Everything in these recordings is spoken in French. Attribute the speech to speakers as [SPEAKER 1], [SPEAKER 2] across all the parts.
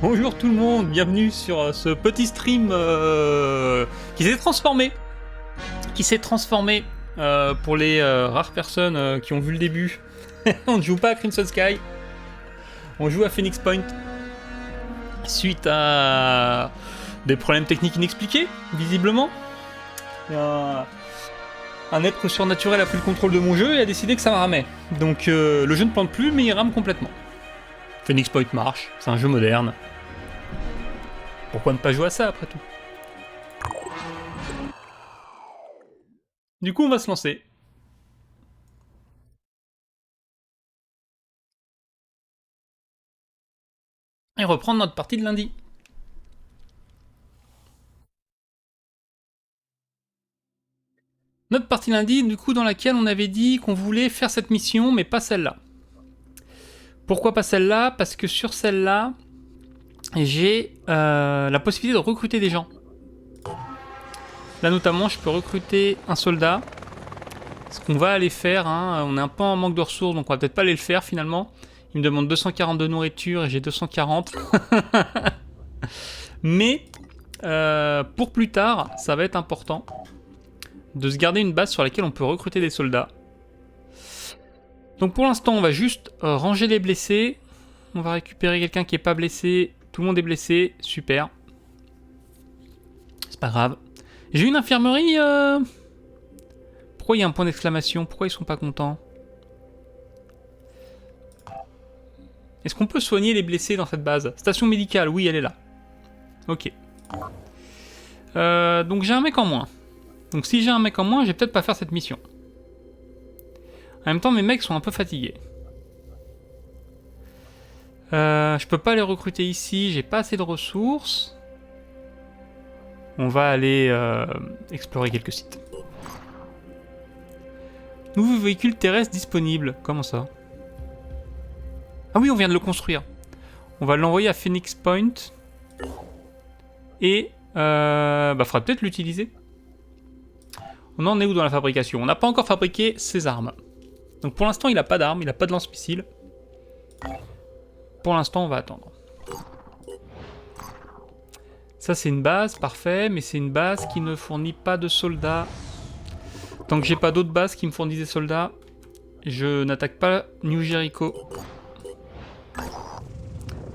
[SPEAKER 1] Bonjour tout le monde, bienvenue sur ce petit stream qui s'est transformé. Pour les rares personnes qui ont vu le début. On ne joue pas à Crimson Sky, on joue à Phoenix Point. Suite à des problèmes techniques inexpliqués, visiblement. Un être surnaturel a pris le contrôle de mon jeu et a décidé que ça me ramait. Donc le jeu ne plante plus, mais il rame complètement. Phoenix Point marche, c'est un jeu moderne. Pourquoi ne pas jouer à ça après tout? Du coup, on va se lancer. Et reprendre notre partie de lundi. Notre partie lundi, du coup, dans laquelle on avait dit qu'on voulait faire cette mission, mais pas celle-là. Pourquoi pas celle-là? Parce que sur celle-là, j'ai la possibilité de recruter des gens. Là, notamment, je peux recruter un soldat. Ce qu'on va aller faire, hein, on est un peu en manque de ressources, donc on va peut-être pas aller le faire finalement. Il me demande 240 de nourriture et j'ai 240. Mais pour plus tard, ça va être important de se garder une base sur laquelle on peut recruter des soldats. Donc pour l'instant, on va juste ranger les blessés. On va récupérer quelqu'un qui est pas blessé. Tout le monde est blessé, super. C'est pas grave. J'ai une infirmerie. Pourquoi il y a un point d'exclamation? Pourquoi ils sont pas contents? Est-ce qu'on peut soigner les blessés dans cette base? Station médicale, oui, elle est là. Ok. Donc j'ai un mec en moins. Donc si j'ai un mec en moins, je vais peut-être pas faire cette mission. En même temps, mes mecs sont un peu fatigués. Je peux pas les recruter ici, j'ai pas assez de ressources. On va aller explorer quelques sites. Nouveau véhicule terrestre disponible. Comment ça? Ah oui, on vient de le construire. On va l'envoyer à Phoenix Point. Et faudra peut-être l'utiliser. On en est où dans la fabrication? On n'a pas encore fabriqué ses armes. Donc pour l'instant, il n'a pas d'armes, il n'a pas de lance-missile. Pour l'instant, on va attendre. Ça, c'est une base, parfait, mais c'est une base qui ne fournit pas de soldats. Tant que j'ai pas d'autres bases qui me fournissent des soldats, je n'attaque pas New Jericho.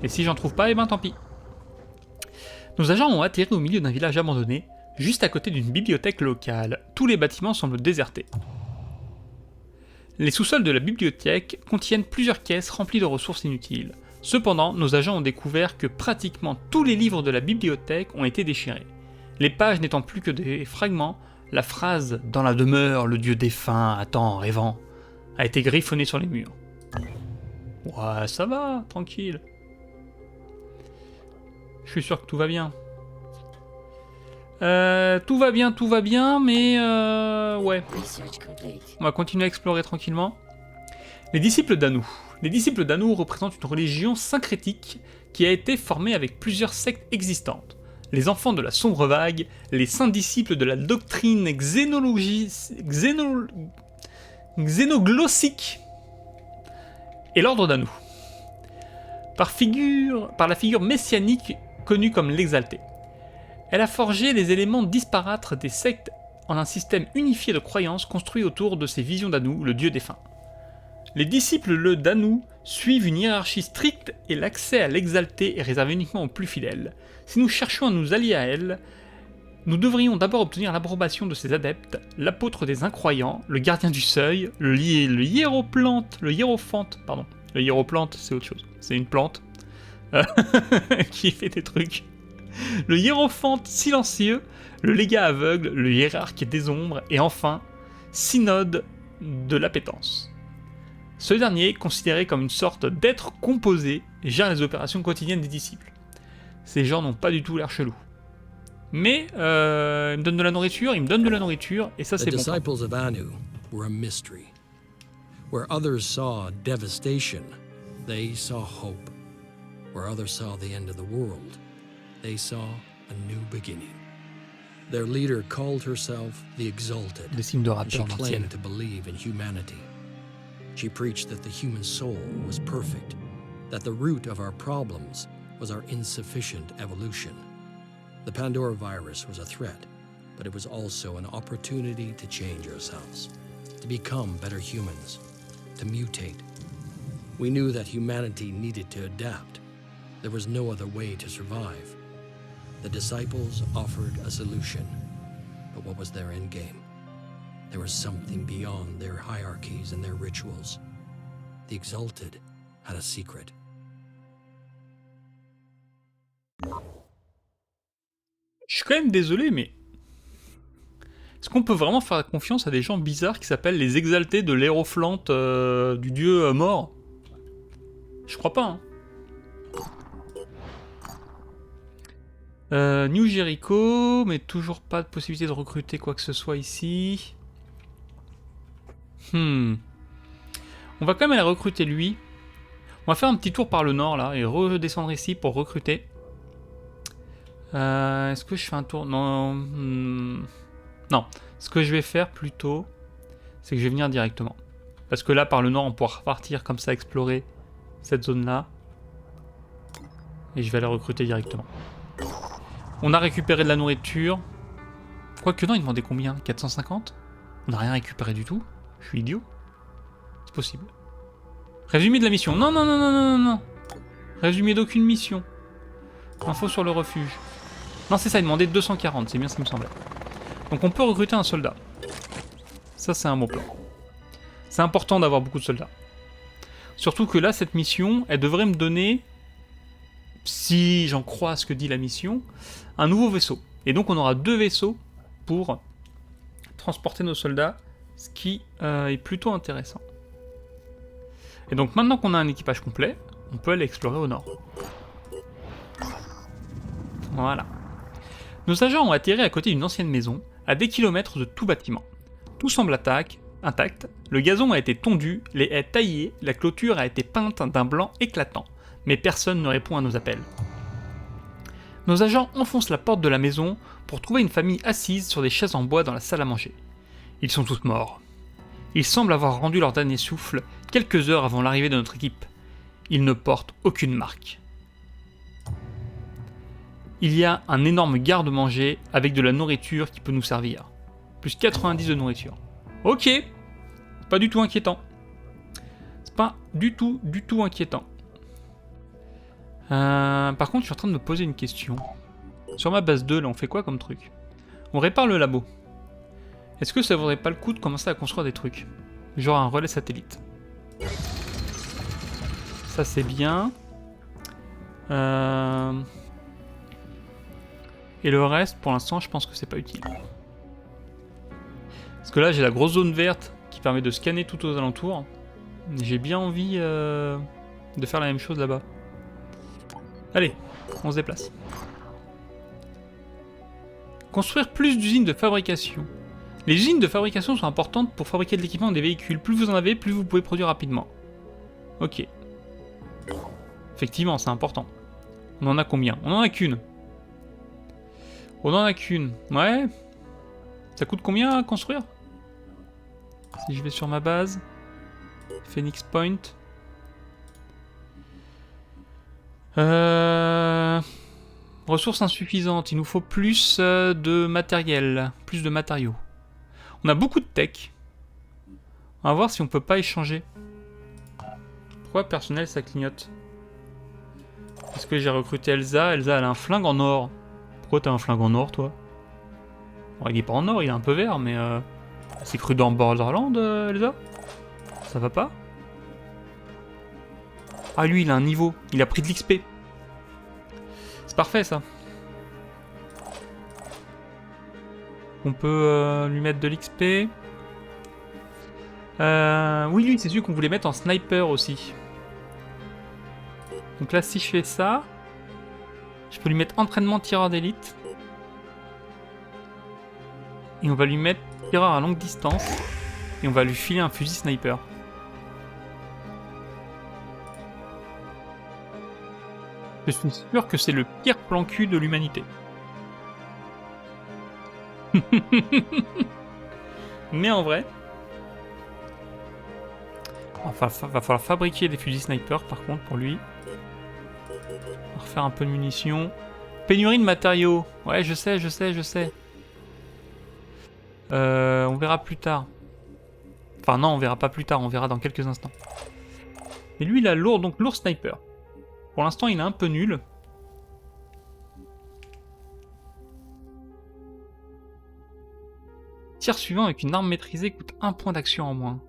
[SPEAKER 1] Et si j'en trouve pas, eh ben tant pis. Nos agents ont atterri au milieu d'un village abandonné, juste à côté d'une bibliothèque locale. Tous les bâtiments semblent désertés. Les sous-sols de la bibliothèque contiennent plusieurs caisses remplies de ressources inutiles. Cependant, nos agents ont découvert que pratiquement tous les livres de la bibliothèque ont été déchirés. Les pages n'étant plus que des fragments, la phrase « Dans la demeure, le dieu défunt attend en rêvant » a été griffonnée sur les murs. Ouais, ça va, tranquille. Je suis sûr que tout va bien. Tout va bien, mais ouais. On va continuer à explorer tranquillement. Les disciples d'Anu. Les disciples d'Anu représentent une religion syncrétique qui a été formée avec plusieurs sectes existantes. Les enfants de la sombre vague, les saints disciples de la doctrine xénoglossique et l'ordre d'Anu. Par la figure messianique connue comme l'Exalté. Elle a forgé les éléments disparates des sectes en un système unifié de croyances construit autour de ces visions d'Anu, le dieu défunt. Les disciples d'Anu suivent une hiérarchie stricte et l'accès à l'Exalté est réservé uniquement aux plus fidèles. Si nous cherchons à nous allier à elle, nous devrions d'abord obtenir l'approbation de ses adeptes, l'apôtre des incroyants, le gardien du seuil, le hiérophante, c'est autre chose, c'est une plante qui fait des trucs. Le hiérophante silencieux, le légat aveugle, le hiérarque des ombres, et enfin, synode de l'appétence. Ce dernier, considéré comme une sorte d'être composé, gère les opérations quotidiennes des disciples. Ces gens n'ont pas du tout l'air chelous. Mais ils me donnent de la nourriture, et ça c'est bon.
[SPEAKER 2] The disciples of Anu were a mystery. Where others saw devastation, they saw hope. Where others saw the end of the world, they saw a new beginning. Their leader called herself the Exalted.
[SPEAKER 1] Des signes de
[SPEAKER 2] and she
[SPEAKER 1] rappeur
[SPEAKER 2] claimed to believe in humanity. She preached that the human soul was perfect, that the root of our problems was our insufficient evolution. The Pandora virus was a threat, but it was also an opportunity to change ourselves, to become better humans, to mutate. We knew that humanity needed to adapt. There was no other way to survive. The disciples offered a solution, but what was their end game? There was something beyond their hierarchies and their rituals. The Exalted had a secret.
[SPEAKER 1] Je suis quand même désolé, mais... Est-ce qu'on peut vraiment faire confiance à des gens bizarres qui s'appellent les exaltés de l'Aéroflante du dieu mort? Je crois pas, hein. New Jericho, mais toujours pas de possibilité de recruter quoi que ce soit ici. On va quand même aller recruter lui. On va faire un petit tour par le nord là et redescendre ici pour recruter. Est-ce que je fais un tour? Non. Non. Ce que je vais faire plutôt, c'est que je vais venir directement. Parce que là, par le nord, on pourra repartir comme ça, explorer cette zone-là. Et je vais aller recruter directement. On a récupéré de la nourriture. Quoique non, il demandait combien? 450? On n'a rien récupéré du tout. Je suis idiot. C'est possible. Résumé de la mission. Non, non, non, non, non, non, non. Résumé d'aucune mission. Info sur le refuge. Non, c'est ça, il demandait 240. C'est bien ce qui me semblait. Donc on peut recruter un soldat. Ça, c'est un bon plan. C'est important d'avoir beaucoup de soldats. Surtout que là, cette mission, elle devrait me donner, si j'en crois ce que dit la mission, un nouveau vaisseau. Et donc on aura 2 vaisseaux pour transporter nos soldats, ce qui est plutôt intéressant. Et donc maintenant qu'on a un équipage complet, on peut aller explorer au nord. Voilà. Nos agents ont atterri à côté d'une ancienne maison, à des kilomètres de tout bâtiment. Tout semble intact, le gazon a été tondu, les haies taillées, la clôture a été peinte d'un blanc éclatant, mais personne ne répond à nos appels. Nos agents enfoncent la porte de la maison pour trouver une famille assise sur des chaises en bois dans la salle à manger. Ils sont tous morts. Ils semblent avoir rendu leur dernier souffle quelques heures avant l'arrivée de notre équipe. Ils ne portent aucune marque. Il y a un énorme garde-manger avec de la nourriture qui peut nous servir. Plus 90 de nourriture. Ok, c'est pas du tout inquiétant. C'est pas du tout inquiétant. Par contre, je suis en train de me poser une question. Sur ma base 2, là, on fait quoi comme truc? On répare le labo. Est-ce que ça vaudrait pas le coup de commencer à construire des trucs? Genre un relais satellite. Ça, c'est bien. Et le reste, pour l'instant, je pense que c'est pas utile. Parce que là, j'ai la grosse zone verte qui permet de scanner tout aux alentours. J'ai bien envie de faire la même chose là-bas. Allez, on se déplace. Construire plus d'usines de fabrication. Les usines de fabrication sont importantes pour fabriquer de l'équipement des véhicules. Plus vous en avez, plus vous pouvez produire rapidement. Ok. Effectivement, c'est important. On en a combien? On en a qu'une. On en a qu'une. Ouais. Ça coûte combien à construire? Si je vais sur ma base. Phoenix Point. Ressources insuffisantes. Il nous faut plus de matériel. Plus de matériaux. On a beaucoup de tech. On va voir si on peut pas échanger. Pourquoi personnel ça clignote? Parce que j'ai recruté Elsa. Elsa elle a un flingue en or. Pourquoi t'as un flingue en or toi? Bon, il est pas en or, il est un peu vert, mais c'est cru dans Borderland, Elsa? Ça va pas? Ah lui il a un niveau, il a pris de l'XP. C'est parfait ça. On peut lui mettre de l'XP. Oui lui c'est celui qu'on voulait mettre en sniper aussi. Donc là si je fais ça, je peux lui mettre entraînement tireur d'élite. Et on va lui mettre tireur à longue distance. Et on va lui filer un fusil sniper. Je suis sûr que c'est le pire plan cul de l'humanité. Mais en vrai... Enfin, va falloir fabriquer des fusils sniper par contre pour lui. On va refaire un peu de munitions. Pénurie de matériaux. Ouais, je sais. On verra plus tard. Enfin non, on verra pas plus tard, on verra dans quelques instants. Et lui, il a lourd, donc lourd sniper. Pour l'instant, il est un peu nul. Tir suivant avec une arme maîtrisée coûte 1 point d'action en moins.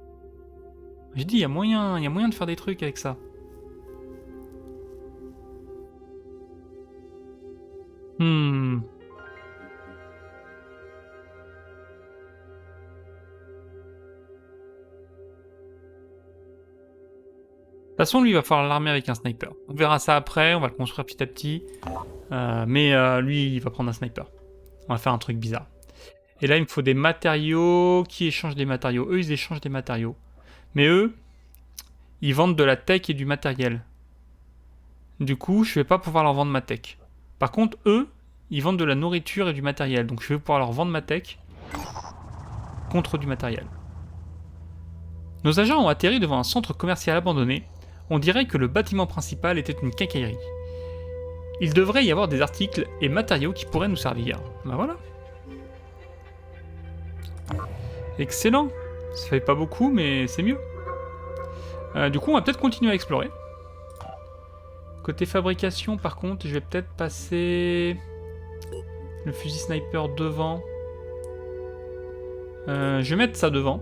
[SPEAKER 1] J'ai dit, il y a moyen de faire des trucs avec ça. De toute façon, lui, il va falloir l'armer avec un sniper. On verra ça après, on va le construire petit à petit. Mais lui, il va prendre un sniper. On va faire un truc bizarre. Et là, il me faut des matériaux. Qui échangent des matériaux? Eux, ils échangent des matériaux. Mais eux, ils vendent de la tech et du matériel. Du coup, je vais pas pouvoir leur vendre ma tech. Par contre, eux, ils vendent de la nourriture et du matériel. Donc je vais pouvoir leur vendre ma tech contre du matériel. Nos agents ont atterri devant un centre commercial abandonné. On dirait que le bâtiment principal était une quincaillerie. Il devrait y avoir des articles et matériaux qui pourraient nous servir. Ben voilà. Excellent. Ça fait pas beaucoup, mais c'est mieux. Du coup, on va peut-être continuer à explorer. Côté fabrication, par contre, je vais peut-être passer le fusil sniper devant. Je vais mettre ça devant.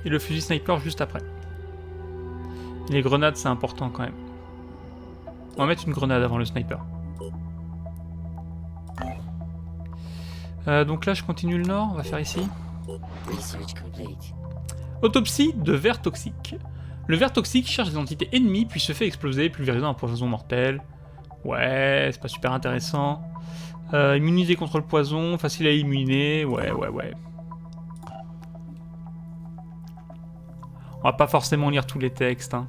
[SPEAKER 1] Et le fusil sniper juste après. Les grenades, c'est important quand même. On va mettre une grenade avant le sniper. Donc là, je continue le nord. On va faire ici. Autopsie de vers toxique. Le ver toxique cherche des entités ennemies puis se fait exploser, pulvérisant un poison mortel. Ouais, c'est pas super intéressant. Immunisé contre le poison, facile à éliminer. Ouais. On va pas forcément lire tous les textes. Hein.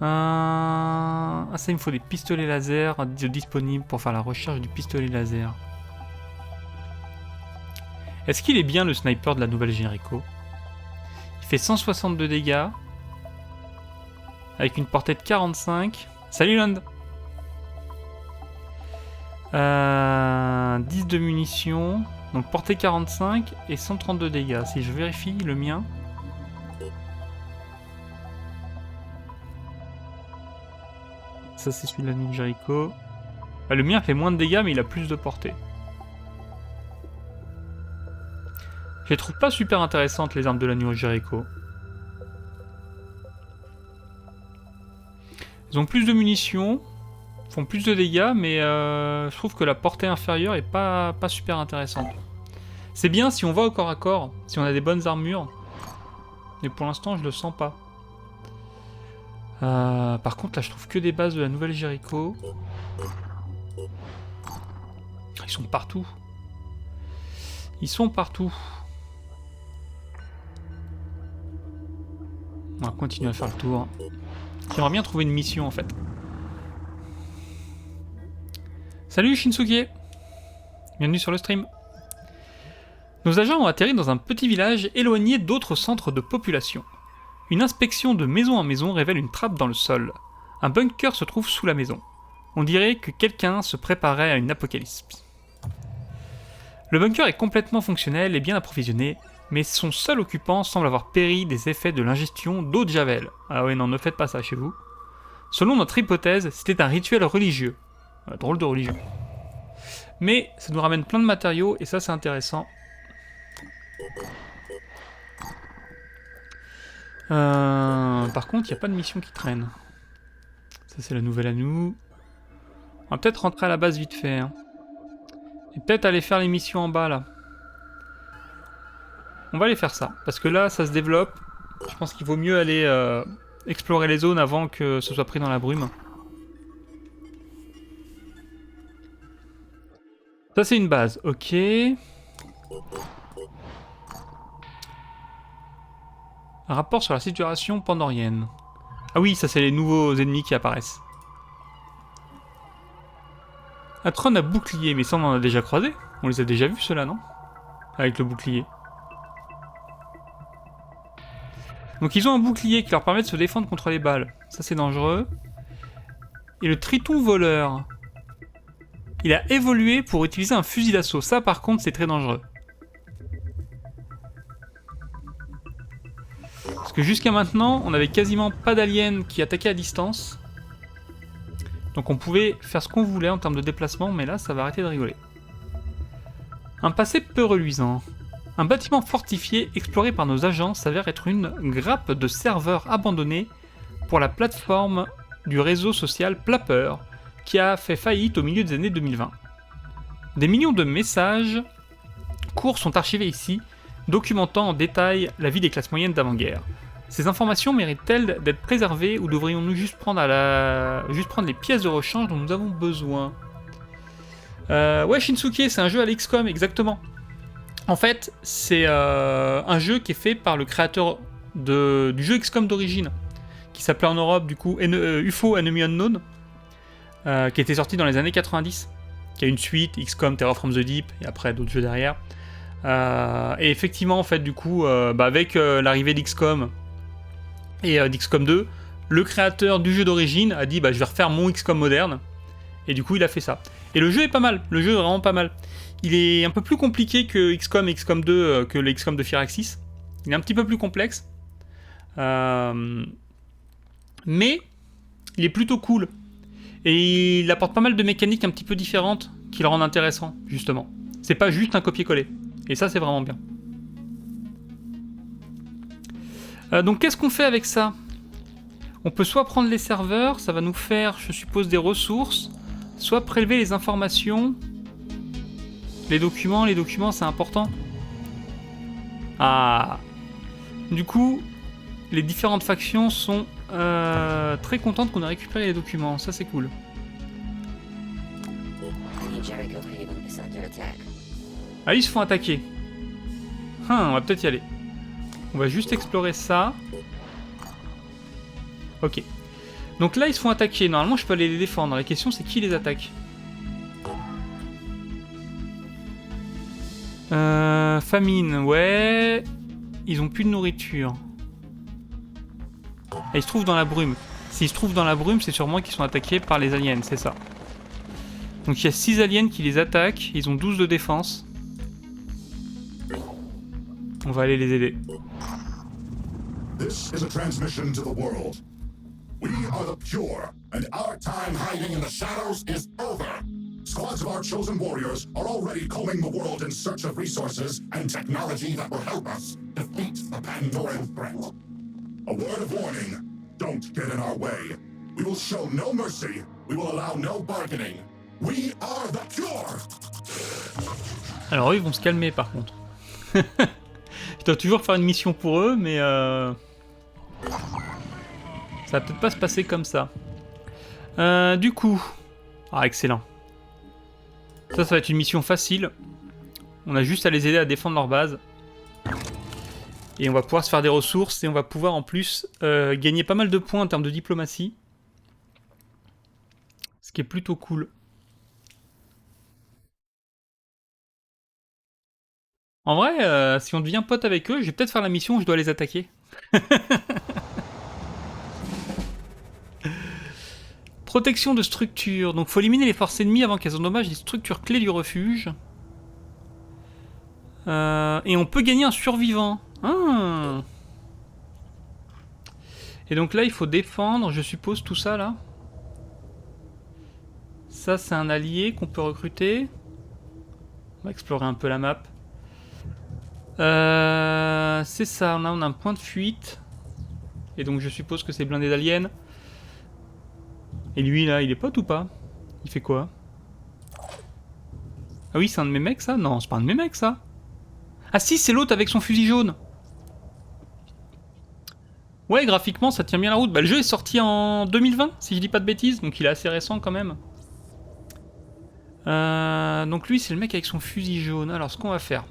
[SPEAKER 1] Ah, ça, il me faut des pistolets laser disponibles pour faire la recherche du pistolet laser. Est-ce qu'il est bien le sniper de la nouvelle Jericho? Il fait 162 dégâts. Avec une portée de 45. Salut Land. 10 de munitions. Donc portée 45 et 132 dégâts. Si je vérifie le mien. Ça c'est celui de la New Jericho. Le mien fait moins de dégâts mais il a plus de portée. Je les trouve pas super intéressantes les armes de la New Jericho. Ils ont plus de munitions, font plus de dégâts, mais je trouve que la portée inférieure est pas super intéressante. C'est bien si on va au corps à corps, si on a des bonnes armures, mais pour l'instant je le sens pas. Par contre là je trouve que des bases de la nouvelle Jericho. Ils sont partout. Ils sont partout. On va continuer à faire le tour. J'aimerais bien trouver une mission en fait. Salut Shinsuke. Bienvenue sur le stream. Nos agents ont atterri dans un petit village éloigné d'autres centres de population. Une inspection de maison en maison révèle une trappe dans le sol. Un bunker se trouve sous la maison. On dirait que quelqu'un se préparait à une apocalypse. Le bunker est complètement fonctionnel et bien approvisionné, mais son seul occupant semble avoir péri des effets de l'ingestion d'eau de javel. Ah ouais, non, ne faites pas ça chez vous. Selon notre hypothèse, c'était un rituel religieux. Drôle de religion. Mais ça nous ramène plein de matériaux, et ça c'est intéressant. Par contre, il n'y a pas de mission qui traîne. Ça c'est la nouvelle à nous. On va peut-être rentrer à la base vite fait. Hein. Et peut-être aller faire les missions en bas là. On va aller faire ça, parce que là, ça se développe. Je pense qu'il vaut mieux aller explorer les zones avant que ce soit pris dans la brume. Ça, c'est une base, ok. Un rapport sur la situation pandorienne. Ah oui, ça, c'est les nouveaux ennemis qui apparaissent. Atron a bouclier, mais ça, on en a déjà croisé. On les a déjà vus, ceux-là, non? Avec le bouclier. Donc ils ont un bouclier qui leur permet de se défendre contre les balles. Ça c'est dangereux. Et le triton voleur. Il a évolué pour utiliser un fusil d'assaut. Ça par contre c'est très dangereux. Parce que jusqu'à maintenant, on avait quasiment pas d'aliens qui attaquaient à distance. Donc on pouvait faire ce qu'on voulait en termes de déplacement, mais là ça va arrêter de rigoler. Un passé peu reluisant. Un bâtiment fortifié exploré par nos agents s'avère être une grappe de serveurs abandonnés pour la plateforme du réseau social Plapper qui a fait faillite au milieu des années 2020. Des millions de messages courts sont archivés ici, documentant en détail la vie des classes moyennes d'avant-guerre. Ces informations méritent-elles d'être préservées ou devrions-nous juste prendre les pièces de rechange dont nous avons besoin? Ouais, Shinsuke, c'est un jeu à l'XCOM, exactement. En fait, c'est un jeu qui est fait par le créateur du jeu XCOM d'origine, qui s'appelait en Europe, du coup, UFO Enemy Unknown, qui était sorti dans les années 90, qui a une suite, XCOM Terror from the Deep, et après d'autres jeux derrière. Et effectivement, en fait, du coup, avec l'arrivée d'XCOM et d'XCOM 2, le créateur du jeu d'origine a dit je vais refaire mon XCOM moderne, et du coup, il a fait ça. Et le jeu est pas mal, le jeu est vraiment pas mal. Il est un peu plus compliqué que XCOM et XCOM 2, que le XCOM de Firaxis. Il est un petit peu plus complexe. Mais il est plutôt cool. Et il apporte pas mal de mécaniques un petit peu différentes qui le rendent intéressant, justement. C'est pas juste un copier-coller. Et ça, c'est vraiment bien. Donc qu'est-ce qu'on fait avec ça? On peut soit prendre les serveurs, ça va nous faire, je suppose, des ressources, soit prélever les informations. Les documents c'est important. Ah. Du coup, les différentes factions sont très contentes qu'on ait récupéré les documents. Ça, c'est cool. Ah, ils se font attaquer. On va peut-être y aller. On va juste explorer ça. Ok. Donc là, ils se font attaquer. Normalement, je peux aller les défendre. La question, c'est qui les attaque? Famine, ouais. Ils ont plus de nourriture. Et ils se trouvent dans la brume. S'ils se trouvent dans la brume, c'est sûrement qu'ils sont attaqués par les aliens, c'est ça. Donc il y a 6 aliens qui les attaquent. Ils ont 12 de défense. On va aller les aider.
[SPEAKER 3] This is a transmission to the world. We are the pure, and our time hiding in the shadows is over. Squads of our chosen warriors are already combing the world in search of resources and technology that will help us defeat the Pandoran threat. A word of warning, don't get in our way. We will show no mercy, we will allow no bargaining. We are the pure!
[SPEAKER 1] Alors eux, ils vont se calmer par contre. Je dois toujours faire une mission pour eux, mais ça va peut-être pas se passer comme ça. Du coup... Ah, excellent. Ça va être une mission facile. On a juste à les aider à défendre leur base. Et on va pouvoir se faire des ressources et on va pouvoir en plus gagner pas mal de points en termes de diplomatie. Ce qui est plutôt cool. En vrai, si on devient pote avec eux, je vais peut-être faire la mission où je dois les attaquer. Protection de structure. Donc faut éliminer les forces ennemies avant qu'elles endommagent les structures clés du refuge. Et on peut gagner un survivant. Ah. Et donc là il faut défendre, je suppose, tout ça là. Ça c'est un allié qu'on peut recruter. On va explorer un peu la map. C'est ça, on a un point de fuite. Et donc je suppose que c'est blindé d'aliens. Et lui là, il est pote ou pas? Il fait quoi? Ah oui, c'est un de mes mecs ça? Non, c'est pas un de mes mecs ça. Ah si, c'est l'autre avec son fusil jaune. Ouais, graphiquement ça tient bien la route. Bah le jeu est sorti en 2020, si je dis pas de bêtises, donc il est assez récent quand même. Donc lui c'est le mec avec son fusil jaune. Alors ce qu'on va faire,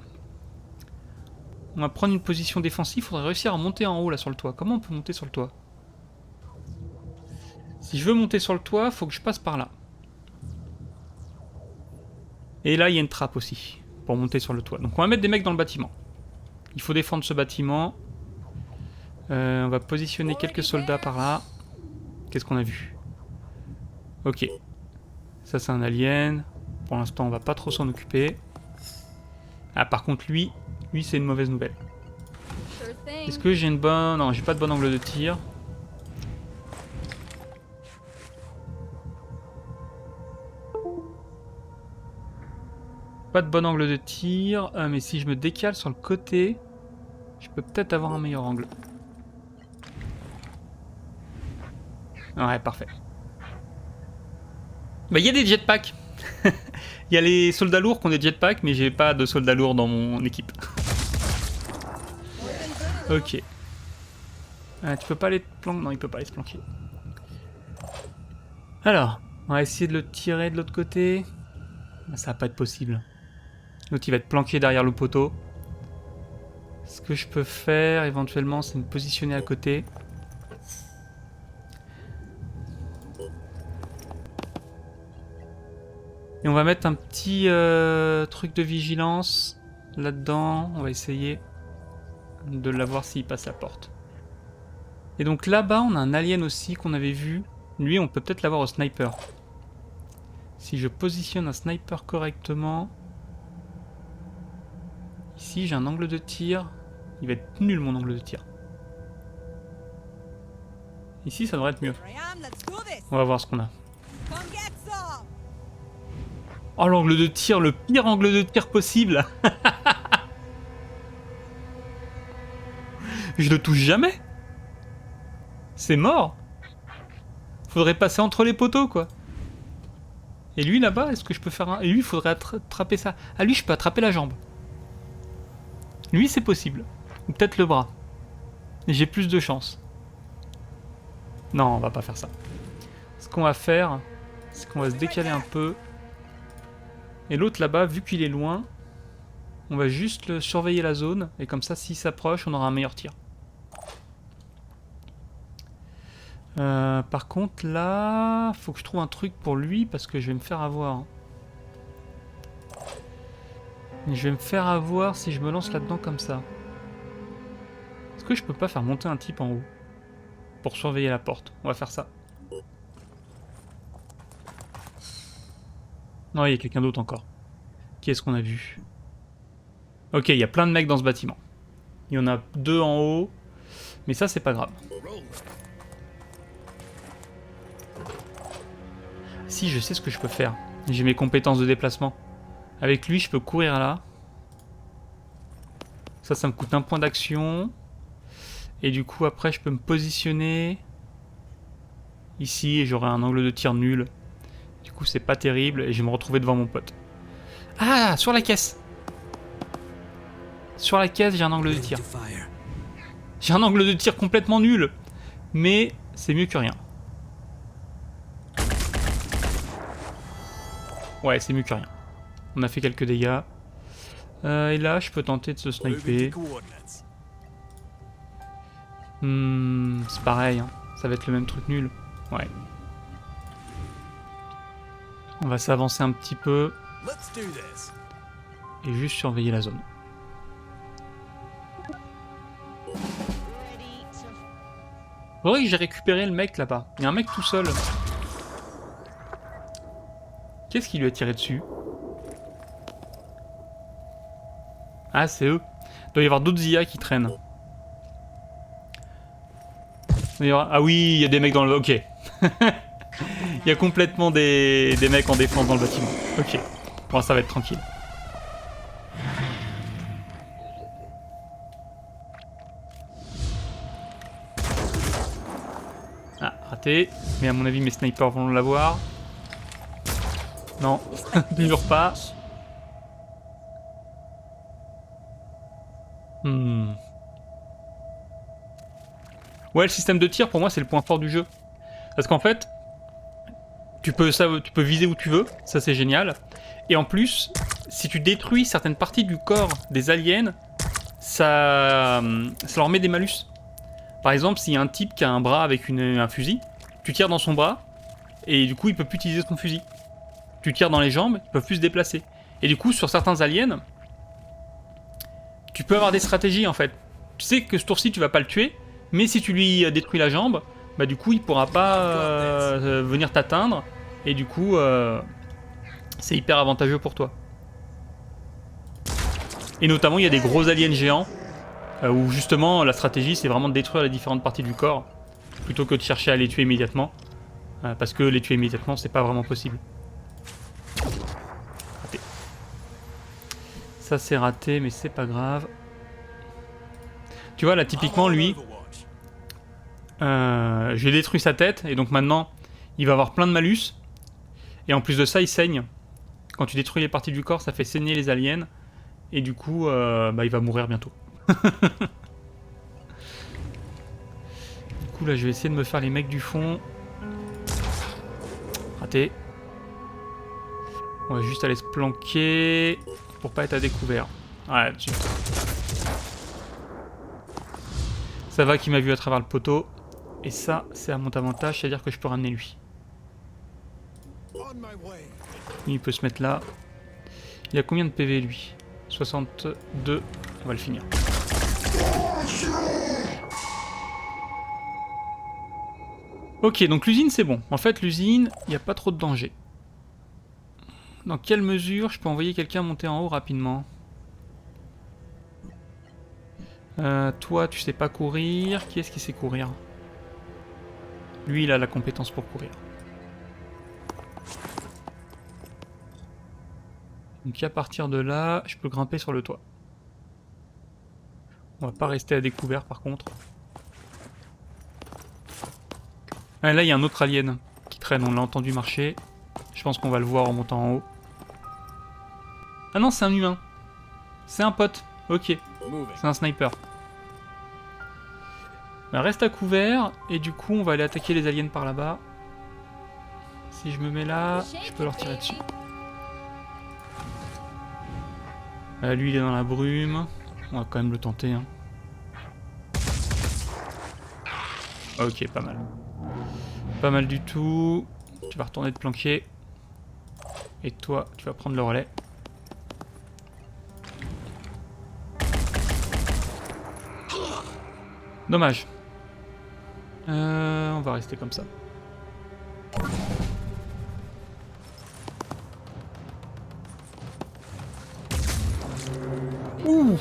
[SPEAKER 1] on va prendre une position défensive, il faudrait réussir à monter en haut là sur le toit. Comment on peut monter sur le toit? Si je veux monter sur le toit, faut que je passe par là. Et là il y a une trappe aussi, pour monter sur le toit. Donc on va mettre des mecs dans le bâtiment. Il faut défendre ce bâtiment. On va positionner quelques soldats par là. Qu'est-ce qu'on a vu? Ok. Ça c'est un alien. Pour l'instant on va pas trop s'en occuper. Ah par contre lui c'est une mauvaise nouvelle. Est-ce que j'ai une bonne... Non, j'ai pas de bon angle de tir. Pas de bon angle de tir. Mais si je me décale sur le côté, je peux peut-être avoir un meilleur angle. Ouais, parfait. Bah, il y a des jetpacks. Il y a les soldats lourds qui ont des jetpacks, mais j'ai pas de soldats lourds dans mon équipe. Ok. Tu peux pas aller te planquer? Non, il peut pas aller se planquer. Alors, on va essayer de le tirer de l'autre côté. Ça va pas être possible. L'autre il va être planqué derrière le poteau. Ce que je peux faire éventuellement, c'est me positionner à côté. Et on va mettre un petit truc de vigilance là-dedans. On va essayer de l'avoir s'il passe la porte. Et donc là-bas, on a un alien aussi qu'on avait vu. Lui, on peut peut-être l'avoir au sniper. Si je positionne un sniper correctement... Ici, j'ai un angle de tir. Il va être nul, mon angle de tir. Ici, ça devrait être mieux. On va voir ce qu'on a. Oh, l'angle de tir, le pire angle de tir possible. Je le touche jamais. C'est mort. Faudrait passer entre les poteaux, quoi. Et lui, là-bas, est-ce que je peux faire un... Et lui, il faudrait attraper ça. Ah, lui, je peux attraper la jambe. Lui, c'est possible. Ou peut-être le bras. J'ai plus de chance. Non, on va pas faire ça. Ce qu'on va faire, c'est qu'on va se décaler un peu. Et l'autre là-bas, vu qu'il est loin, on va juste surveiller la zone. Et comme ça, s'il s'approche, on aura un meilleur tir. Par contre, là, faut que je trouve un truc pour lui parce que je vais me faire avoir. Je vais me faire avoir si je me lance là-dedans comme ça. Est-ce que je peux pas faire monter un type en haut pour surveiller la porte? On va faire ça. Non, il y a quelqu'un d'autre encore. Qui est-ce qu'on a vu? Ok, il y a plein de mecs dans ce bâtiment. Il y en a 2 en haut. Mais ça, c'est pas grave. Si, je sais ce que je peux faire. J'ai mes compétences de déplacement. Avec lui, je peux courir là. Ça me coûte 1 point d'action. Et du coup, après, je peux me positionner ici et j'aurai un angle de tir nul. Du coup, c'est pas terrible et je vais me retrouver devant mon pote. Ah, sur la caisse. Sur la caisse, j'ai un angle de tir. J'ai un angle de tir complètement nul. Mais c'est mieux que rien. Ouais, c'est mieux que rien. On a fait quelques dégâts. Et là, je peux tenter de se sniper. C'est pareil, hein. Ça va être le même truc nul. Ouais. On va s'avancer un petit peu. Et juste surveiller la zone. Faudrait que j'ai récupéré le mec là-bas. Il y a un mec tout seul. Qu'est-ce qui lui a tiré dessus? Ah, c'est eux. Il doit y avoir d'autres IA qui traînent. Ah oui, il y a des mecs dans le... Ok. Il y a complètement des mecs en défense dans le bâtiment. Ok. Bon, ça va être tranquille. Ah, raté. Mais à mon avis, mes snipers vont l'avoir. Non, toujours pas. Ouais, le système de tir, pour moi, c'est le point fort du jeu. Parce qu'en fait, tu peux viser où tu veux, ça c'est génial. Et en plus, si tu détruis certaines parties du corps des aliens, ça leur met des malus. Par exemple, s'il y a un type qui a un bras avec un fusil, tu tires dans son bras, et du coup, il peut plus utiliser son fusil. Tu tires dans les jambes, ils peuvent plus se déplacer. Et du coup, sur certains aliens, tu peux avoir des stratégies en fait. Tu sais que ce tour-ci, tu vas pas le tuer, Mais si tu lui détruis la jambe, bah du coup il pourra pas venir t'atteindre. Et du coup, c'est hyper avantageux pour toi. Et notamment, il y a des gros aliens géants où justement la stratégie c'est vraiment de détruire les différentes parties du corps plutôt que de chercher à les tuer immédiatement. Parce que les tuer immédiatement, c'est pas vraiment possible. Raté. Ça c'est raté, mais c'est pas grave. Tu vois là, typiquement lui, j'ai détruit sa tête et donc maintenant il va avoir plein de malus. Et en plus de ça, il saigne. Quand tu détruis les parties du corps, ça fait saigner les aliens. Et du coup, bah, il va mourir bientôt. Du coup, là, je vais essayer de me faire les mecs du fond. Raté. On va juste aller se planquer pour pas être à découvert. Ouais, là-dessus. Ça va qu'il m'a vu à travers le poteau. Et ça, c'est à mon avantage, c'est-à-dire que je peux ramener lui. Lui, il peut se mettre là. Il a combien de PV, lui? 62. On va le finir. Ok, donc l'usine, c'est bon. En fait, l'usine, il n'y a pas trop de danger. Dans quelle mesure je peux envoyer quelqu'un monter en haut rapidement? Toi, tu sais pas courir. Qui est-ce qui sait courir? Lui, il a la compétence pour courir. Donc à partir de là, je peux grimper sur le toit. On va pas rester à découvert par contre. Ah, là, il y a un autre alien qui traîne, on l'a entendu marcher. Je pense qu'on va le voir en montant en haut. Ah non, c'est un humain. C'est un pote. Ok. C'est un sniper. Ben, reste à couvert, et du coup, on va aller attaquer les aliens par là-bas. Si je me mets là, je peux leur tirer dessus. Lui, il est dans la brume. On va quand même le tenter. Hein. Ok, pas mal. Pas mal du tout. Tu vas retourner te planquer. Et toi, tu vas prendre le relais. Dommage. On va rester comme ça. Ouh,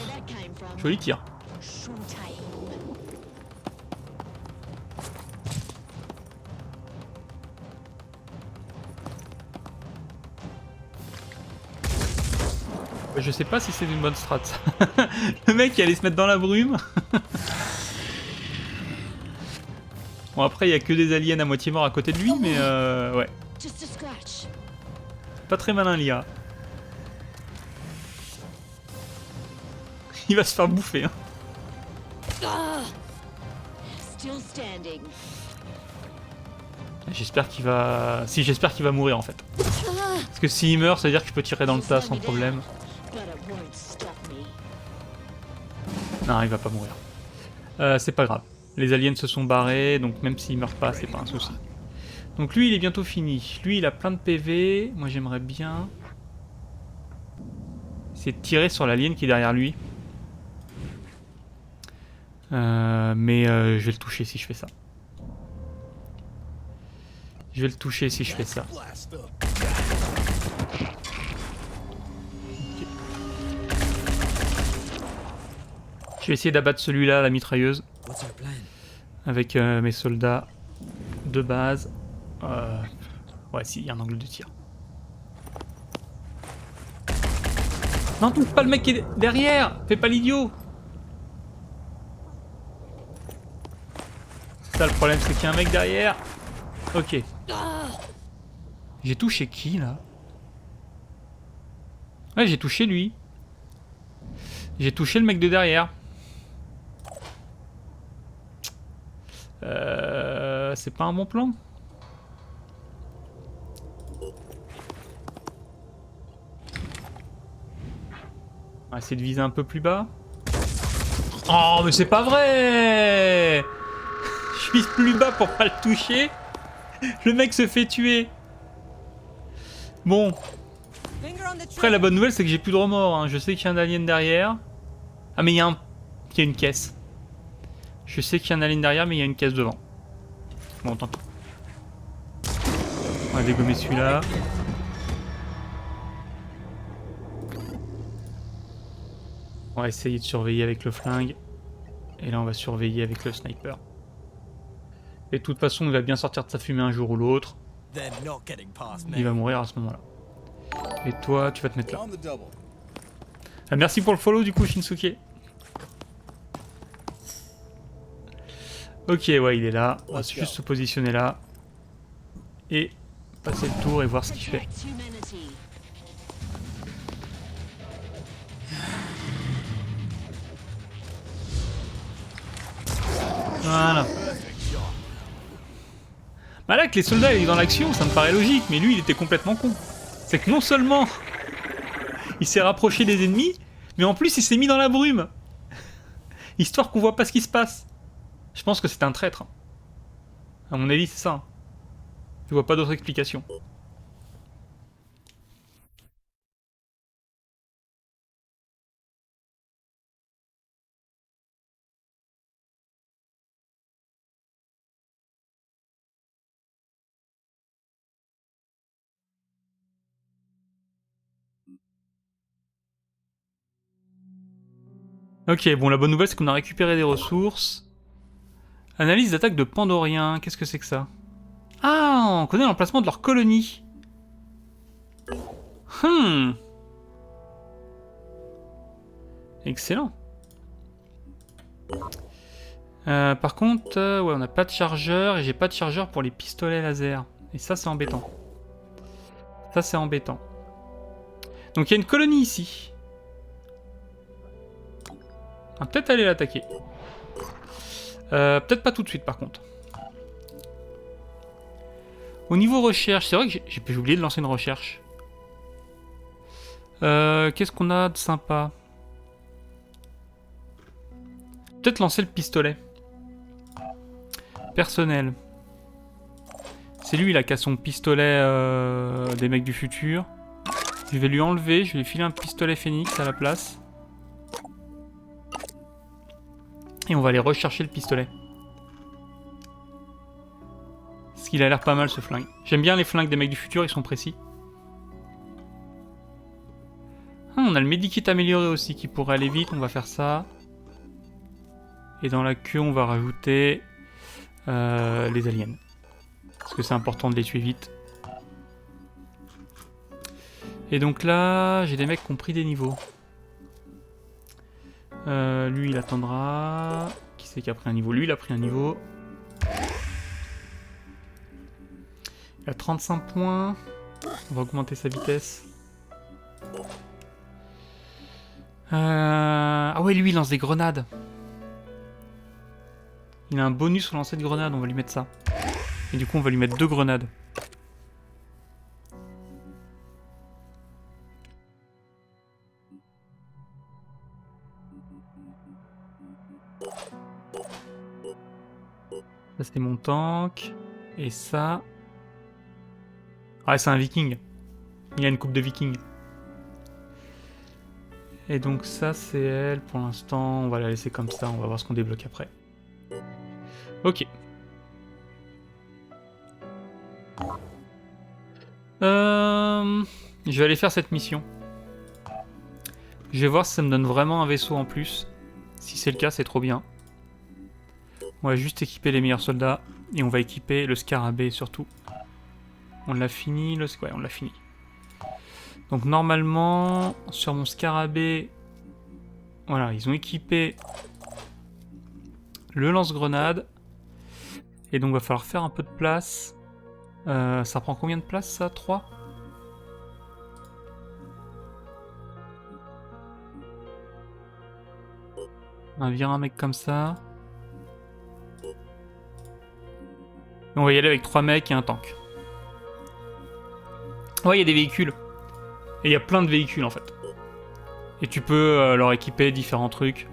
[SPEAKER 1] joli tir. Je sais pas si c'est une bonne strat. Le mec il allait se mettre dans la brume. Bon après il y a que des aliens à moitié morts à côté de lui, mais ouais. Pas très malin l'IA. Il va se faire bouffer. Hein. J'espère qu'il va... Si, j'espère qu'il va mourir en fait. Parce que s'il meurt, ça veut dire que je peux tirer dans le tas sans problème. Non, il va pas mourir. C'est pas grave. Les aliens se sont barrés, donc même s'il meurt pas, c'est pas un souci. Donc lui, il est bientôt fini. Lui, il a plein de PV. Moi, j'aimerais bien... essayer de tirer sur l'alien qui est derrière lui. Mais je vais le toucher si je fais ça. Je vais le toucher si je fais ça. Okay. Je vais essayer d'abattre celui-là, la mitrailleuse. Avec mes soldats de base. Ouais, si, il y a un angle de tir. Non, touche pas le mec qui est derrière! Fais pas l'idiot! C'est ça le problème, c'est qu'il y a un mec derrière. Ok. J'ai touché qui là? Ouais, j'ai touché lui. J'ai touché le mec de derrière. C'est pas un bon plan? On va essayer de viser un peu plus bas. Oh, mais c'est pas vrai! Je vise plus bas pour pas le toucher. Le mec se fait tuer. Bon. Après, la bonne nouvelle, c'est que j'ai plus de remords. Hein. Je sais qu'il y a un alien derrière. Ah, mais il y a une caisse. Je sais qu'il y en a une derrière, mais il y a une caisse devant. Bon, tant pis. On va dégommer celui-là. On va essayer de surveiller avec le flingue. Et là, on va surveiller avec le sniper. Et de toute façon, il va bien sortir de sa fumée un jour ou l'autre. Il va mourir à ce moment-là. Et toi, tu vas te mettre là. Ah, merci pour le follow du coup, Shinsuke. Ok, ouais, il est là. On va juste se positionner là. Et passer le tour et voir ce qu'il fait. Voilà. Bah là que les soldats étaient dans l'action, ça me paraît logique, mais lui il était complètement con. C'est que non seulement il s'est rapproché des ennemis, mais en plus il s'est mis dans la brume. Histoire qu'on voit pas ce qui se passe. Je pense que c'est un traître. À mon avis c'est ça. Je vois pas d'autre explication. Ok, bon la bonne nouvelle c'est qu'on a récupéré des ressources. Analyse d'attaque de Pandoriens, qu'est-ce que c'est que ça? Ah, on connaît l'emplacement de leur colonie. Excellent. Par contre, ouais, on n'a pas de chargeur et j'ai pas de chargeur pour les pistolets laser. Et ça, c'est embêtant. Ça, c'est embêtant. Donc, il y a une colonie ici. On va peut-être aller l'attaquer. Peut-être pas tout de suite, par contre. Au niveau recherche, c'est vrai que j'ai oublié de lancer une recherche. Qu'est-ce qu'on a de sympa? Peut-être lancer le pistolet. Personnel. C'est lui là qui a son pistolet des mecs du futur. Je vais lui enlever, je vais lui filer un pistolet Phoenix à la place. Et on va aller rechercher le pistolet. Parce qu'il a l'air pas mal ce flingue. J'aime bien les flingues des mecs du futur, ils sont précis. Ah, on a le medikit amélioré aussi qui pourrait aller vite, on va faire ça. Et dans la queue, on va rajouter les aliens. Parce que c'est important de les tuer vite. Et donc là, j'ai des mecs qui ont pris des niveaux. Lui, il attendra. Qui c'est qui a pris un niveau? Lui, il a pris un niveau. Il a 35 points. On va augmenter sa vitesse. Ah ouais, lui, il lance des grenades. Il a un bonus sur lancer de grenades, on va lui mettre ça. Et du coup, on va lui mettre 2 grenades. Ça, c'est mon tank. Et ça... Ah, c'est un viking. Il a une coupe de viking. Et donc ça, c'est elle. Pour l'instant, on va la laisser comme ça. On va voir ce qu'on débloque après. Ok. Je vais aller faire cette mission. Je vais voir si ça me donne vraiment un vaisseau en plus. Si c'est le cas, c'est trop bien. On va juste équiper les meilleurs soldats. Et on va équiper le scarabée surtout. On l'a fini, ouais, on l'a fini. Donc normalement, sur mon scarabée... Voilà, ils ont équipé le lance-grenade. Et donc, il va falloir faire un peu de place. Ça prend combien de place, ça? 3? On va virer un mec comme ça. Et on va y aller avec 3 mecs et un tank. Ouais, il y a des véhicules. Et il y a plein de véhicules, en fait. Et tu peux leur équiper différents trucs.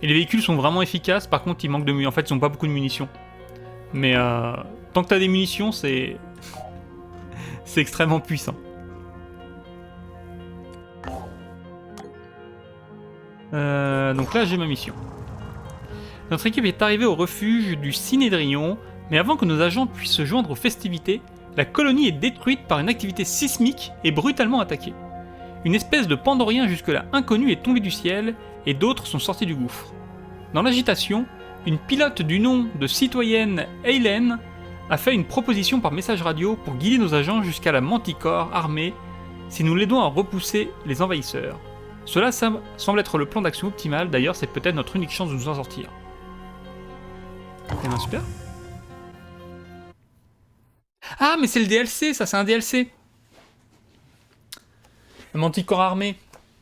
[SPEAKER 1] Et les véhicules sont vraiment efficaces, par contre ils manquent de munitions. En fait ils ont pas beaucoup de munitions. Mais tant que t'as des munitions, c'est... c'est extrêmement puissant. Donc là, j'ai ma mission. Notre équipe est arrivée au refuge du Cinédrion, mais avant que nos agents puissent se joindre aux festivités, la colonie est détruite par une activité sismique et brutalement attaquée. Une espèce de pandorien jusque-là inconnu est tombé du ciel, et d'autres sont sortis du gouffre. Dans l'agitation, une pilote du nom de citoyenne Eileen a fait une proposition par message radio pour guider nos agents jusqu'à la Manticore armée si nous l'aidons à repousser les envahisseurs. Cela semble être le plan d'action optimal, d'ailleurs c'est peut-être notre unique chance de nous en sortir. Eh ben super. Ah mais c'est le DLC, ça c'est un DLC. Le Manticore armée.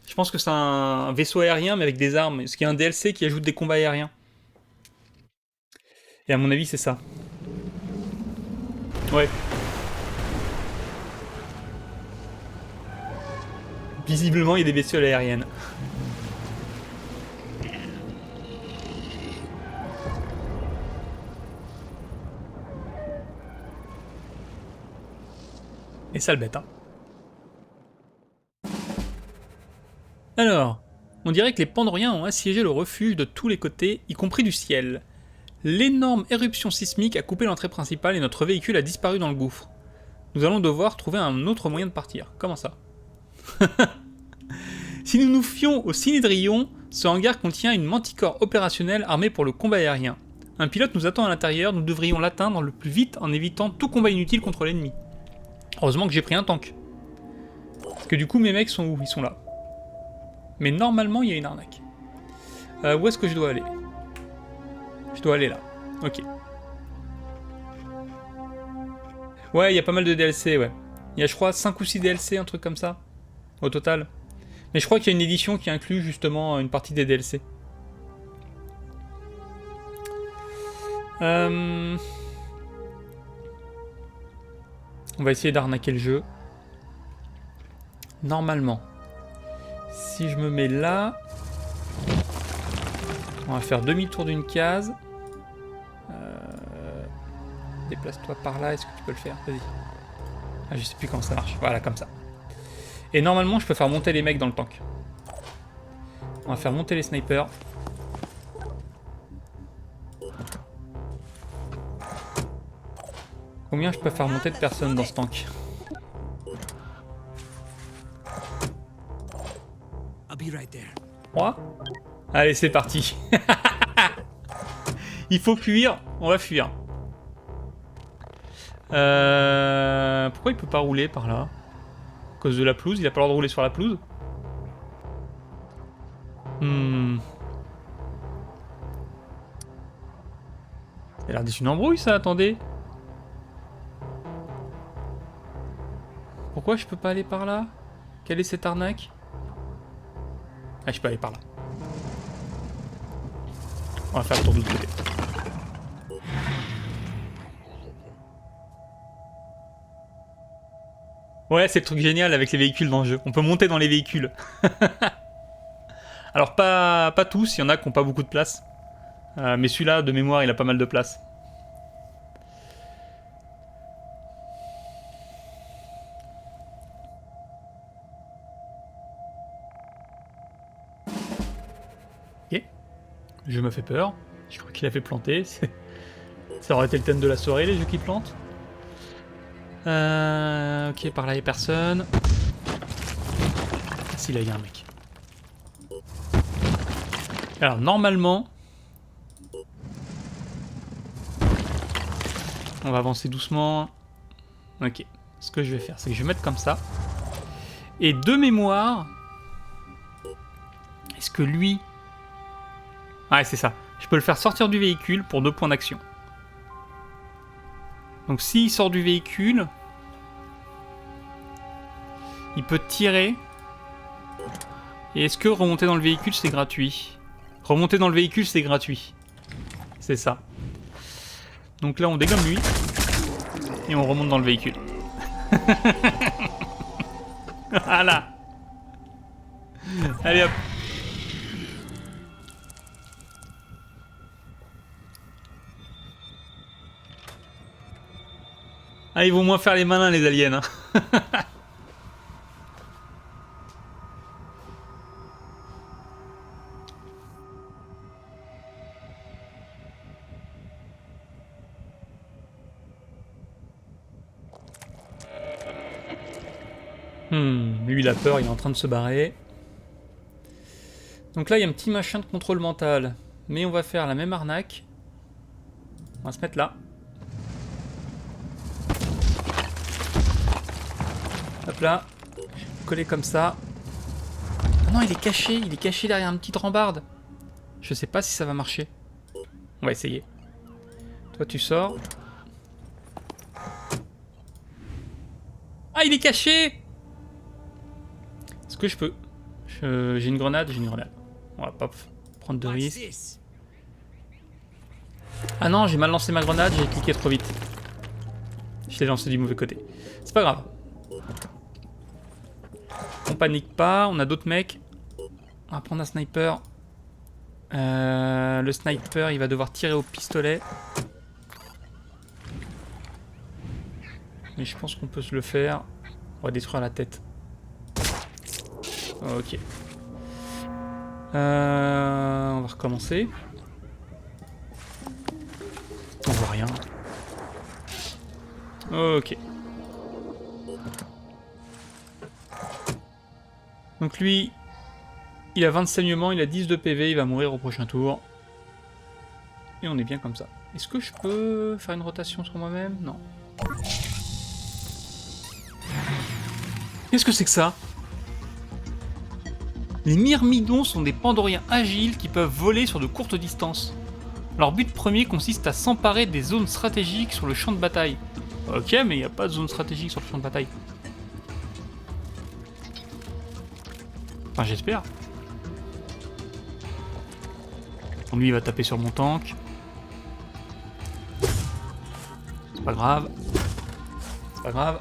[SPEAKER 1] Je pense que c'est un vaisseau aérien mais avec des armes. Est-ce qu'il y a un DLC qui ajoute des combats aériens? Et à mon avis c'est ça. Ouais. Visiblement il y a des bestioles aériennes. Et sale bête, hein. Alors, on dirait que les Pandoriens ont assiégé le refuge de tous les côtés, y compris du ciel. L'énorme éruption sismique a coupé l'entrée principale et notre véhicule a disparu dans le gouffre. Nous allons devoir trouver un autre moyen de partir. Comment ça? Si nous nous fions au Cinédrion, ce hangar contient une Manticore opérationnelle armée pour le combat aérien. Un pilote nous attend à l'intérieur, nous devrions l'atteindre le plus vite en évitant tout combat inutile contre l'ennemi. Heureusement que j'ai pris un tank. Parce que du coup mes mecs sont où? Ils sont là. Mais normalement il y a une arnaque. Où est-ce que je dois aller? Je dois aller là. Ok. Ouais, il y a pas mal de DLC, ouais. Il y a je crois 5 ou 6 DLC, un truc comme ça. Au total. Mais je crois qu'il y a une édition qui inclut justement une partie des DLC. On va essayer d'arnaquer le jeu. Normalement. Si je me mets là... On va faire demi-tour d'une case. Déplace-toi par là, est-ce que tu peux le faire? Vas-y. Ah, je sais plus comment ça marche. Voilà, comme ça. Et normalement, je peux faire monter les mecs dans le tank. On va faire monter les snipers. Combien je peux faire monter de personnes dans ce tank? 3. Allez, c'est parti. Il faut fuir, on va fuir. Pourquoi il peut pas rouler par là? À cause de la pelouse, il a pas le droit de rouler sur la pelouse. Il a l'air d'être une embrouille ça, attendez. Pourquoi je peux pas aller par là? Quelle est cette arnaque? Ah, je peux aller par là. On va faire le tour de l'autre côté. Ouais, c'est le truc génial avec les véhicules dans le jeu. On peut monter dans les véhicules. Alors, pas tous, il y en a qui n'ont pas beaucoup de place. Mais celui-là, de mémoire, il a pas mal de place. Ok. Le jeu m'a fait peur. Je crois qu'il a fait planter. Ça aurait été le thème de la soirée, les jeux qui plantent. Ok, par là, il n'y a personne. Ah, si, là, il y a un mec. Alors, normalement... On va avancer doucement. Ok. Ce que je vais faire, c'est que je vais mettre comme ça. Et de mémoire... Est-ce que lui... Ouais, c'est ça. Je peux le faire sortir du véhicule pour 2 points d'action. Donc s'il sort du véhicule... Il peut tirer. Et est-ce que remonter dans le véhicule, c'est gratuit? Remonter dans le véhicule, c'est gratuit. C'est ça. Donc là, on dégomme lui. Et on remonte dans le véhicule. Voilà. Allez hop. Ah, ils vont moins faire les malins, les aliens. Hein. Lui, il a peur, il est en train de se barrer. Donc là, il y a un petit machin de contrôle mental. Mais on va faire la même arnaque. On va se mettre là. Hop là. Coller comme ça. Ah non, il est caché derrière une petite rambarde. Je sais pas si ça va marcher. On va essayer. Toi, tu sors. Ah, il est caché! Est-ce que je peux... J'ai une grenade, On va pas prendre de risques. Ah non, j'ai mal lancé ma grenade, j'ai cliqué trop vite. Je l'ai lancé du mauvais côté. C'est pas grave. On panique pas, on a d'autres mecs. On va prendre un sniper. Le sniper, il va devoir tirer au pistolet. Mais je pense qu'on peut se le faire. On va détruire la tête. Ok. On va recommencer. On voit rien. Ok. Donc lui, il a 20 de saignement, il a 10 de PV, il va mourir au prochain tour. Et on est bien comme ça. Est-ce que je peux faire une rotation sur moi-même? Non. Qu'est-ce que c'est que ça? Les myrmidons sont des pandoriens agiles qui peuvent voler sur de courtes distances. Leur but premier consiste à s'emparer des zones stratégiques sur le champ de bataille. Ok, mais il n'y a pas de zone stratégique sur le champ de bataille. Enfin, j'espère. Lui, il va taper sur mon tank. C'est pas grave. C'est pas grave.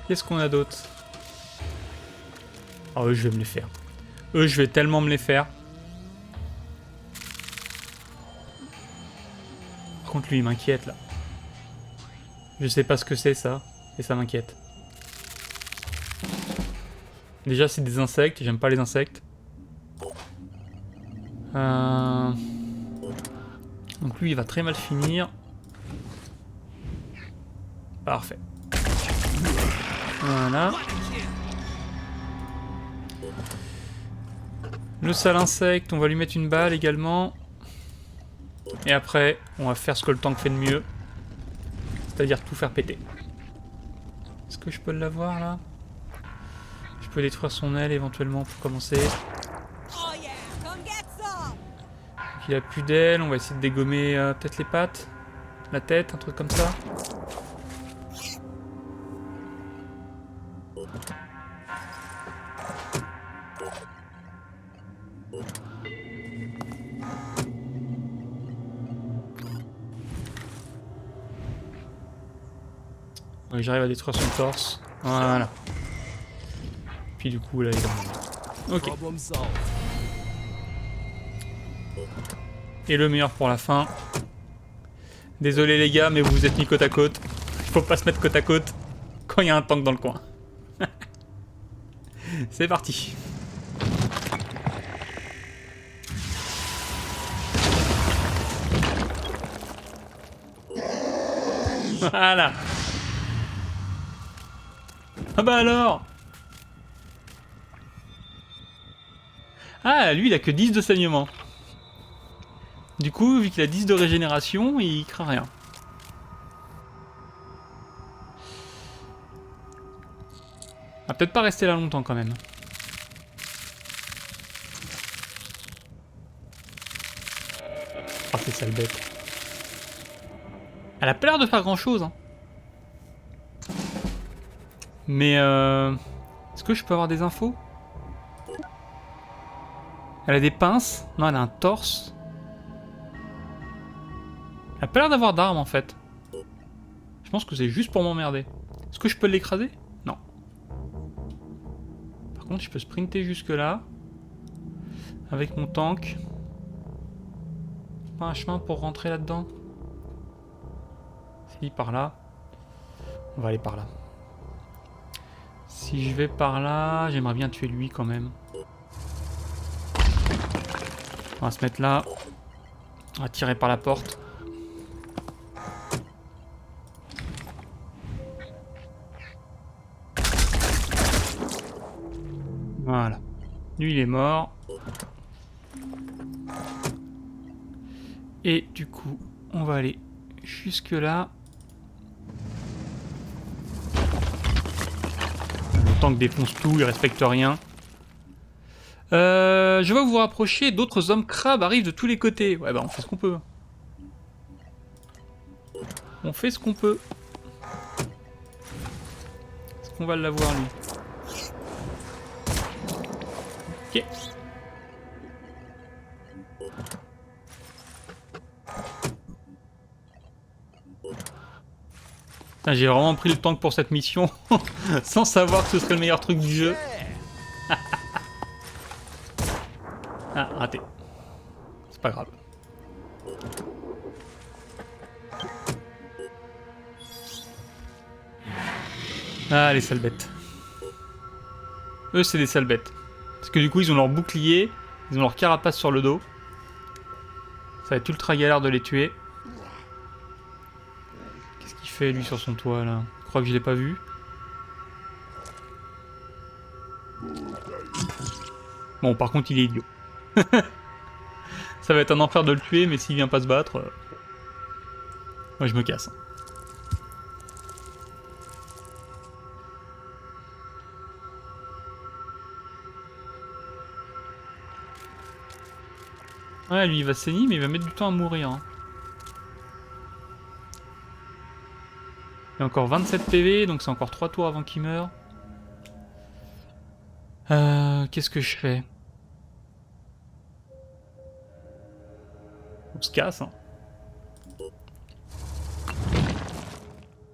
[SPEAKER 1] Qu'est-ce qu'on a d'autre? Ah, eux, je vais me les faire. Eux, je vais tellement me les faire. Par contre, lui, il m'inquiète, là. Je sais pas ce que c'est, ça. Et ça m'inquiète. Déjà, c'est des insectes. J'aime pas les insectes. Donc lui, il va très mal finir. Parfait. Voilà. Le sale insecte, on va lui mettre une balle également. Et après, on va faire ce que le tank fait de mieux. C'est-à-dire tout faire péter. Est-ce que je peux l'avoir là? Je peux détruire son aile éventuellement pour commencer. Il a plus d'aile, on va essayer de dégommer peut-être les pattes, la tête, un truc comme ça. Oui, j'arrive à détruire son torse. Voilà. Puis du coup là il va... Ok. Et le meilleur pour la fin. Désolé les gars, mais vous vous êtes mis côte à côte. Il faut pas se mettre côte à côte quand il y a un tank dans le coin. C'est parti. Voilà. Ah bah alors. Ah, lui il a que 10 de saignement. Du coup, vu qu'il a 10 de régénération, il craint rien. Il va peut-être pas rester là longtemps quand même. Ah, c'est sale bête. Elle a pas l'air de faire grand chose, hein. Mais est-ce que je peux avoir des infos? Elle a des pinces. Non, elle a un torse. Elle a pas l'air d'avoir d'armes en fait. Je pense que c'est juste pour m'emmerder. Est-ce que je peux l'écraser? Non. Par contre, je peux sprinter jusque là. Avec mon tank. Pas un chemin pour rentrer là-dedans? Si, par là. On va aller par là. Si je vais par là, j'aimerais bien tuer lui quand même. On va se mettre là. On va tirer par la porte. Voilà. Lui, il est mort. Et du coup, on va aller jusque là. Le tank défonce tout, il respecte rien. Je vois vous rapprocher, d'autres hommes crabes arrivent de tous les côtés. Ouais, bah on fait ce qu'on peut. On fait ce qu'on peut. Est-ce qu'on va l'avoir, lui? Ok. J'ai vraiment pris le tank pour cette mission, sans savoir que ce serait le meilleur truc du jeu. Ah, raté. C'est pas grave. Ah, les sales bêtes. Eux, c'est des sales bêtes. Parce que du coup, ils ont leur bouclier, ils ont leur carapace sur le dos. Ça va être ultra galère de les tuer. Qu'est-ce qu'il fait, lui, sur son toit, là? Je crois que je l'ai pas vu. Bon, par contre, il est idiot. Ça va être un enfer de le tuer, mais s'il vient pas se battre... Moi, je me casse. Ouais, lui, il va saigner, mais il va mettre du temps à mourir. Hein. Il a encore 27 PV, donc c'est encore 3 tours avant qu'il meure. Qu'est-ce que je fais? On se casse, hein.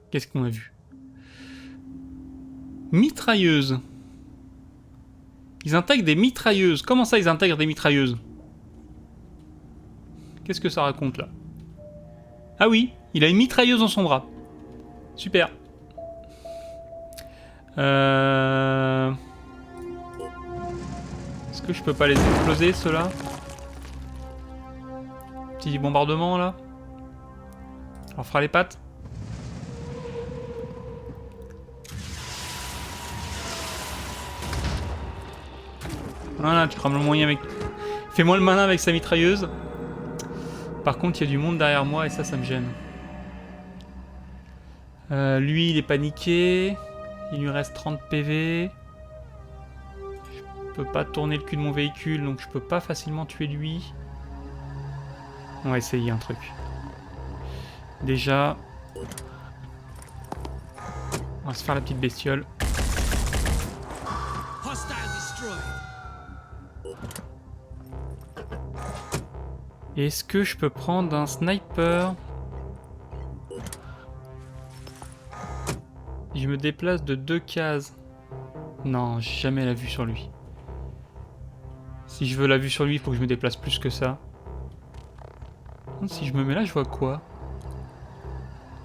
[SPEAKER 1] Qu'est-ce qu'on a vu? Mitrailleuse. Ils intègrent des mitrailleuses. Comment ça, ils intègrent des mitrailleuses? Qu'est-ce que ça raconte, là? Ah oui, il a une mitrailleuse dans son bras. Super. Est-ce que je peux pas les exploser, ceux-là? Petit bombardement, là. On fera les pattes. Voilà, tu crames le moyen avec... Fais-moi le malin avec sa mitrailleuse. Par contre, il y a du monde derrière moi et ça me gêne. Lui, il est paniqué. Il lui reste 30 PV. Je peux pas tourner le cul de mon véhicule, donc je peux pas facilement tuer lui. On va essayer un truc. Déjà... On va se faire la petite bestiole. Est-ce que je peux prendre un sniper? Je me déplace de 2 cases. Non, j'ai jamais la vue sur lui. Si je veux la vue sur lui, il faut que je me déplace plus que ça. Si je me mets là, je vois quoi?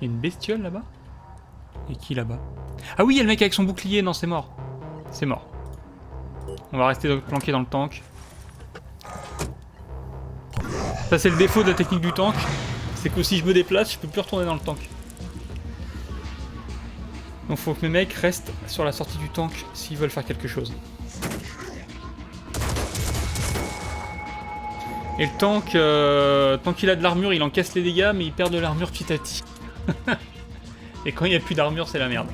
[SPEAKER 1] Il y a une bestiole là-bas? Et qui là-bas? Ah oui, il y a le mec avec son bouclier. Non, c'est mort. C'est mort. On va rester planqué dans le tank. Ça, c'est le défaut de la technique du tank. C'est que si je me déplace, je peux plus retourner dans le tank. Donc faut que mes mecs restent sur la sortie du tank s'ils veulent faire quelque chose. Et le tank, tant qu'il a de l'armure, il encaisse les dégâts, mais il perd de l'armure petit à petit. Et quand il n'y a plus d'armure, c'est la merde.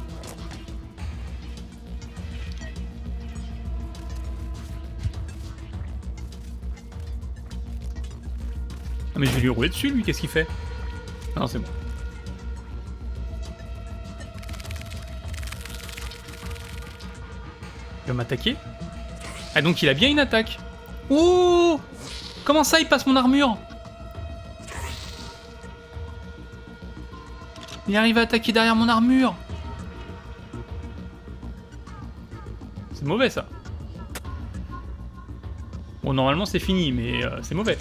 [SPEAKER 1] Ah mais je vais lui rouler dessus, lui, qu'est-ce qu'il fait? Ah non, c'est bon. Il va m'attaquer. Ah donc il a bien une attaque. Oh! Comment ça, il passe mon armure? Il arrive à attaquer derrière mon armure. C'est mauvais, ça. Bon, normalement, c'est fini, mais c'est mauvais.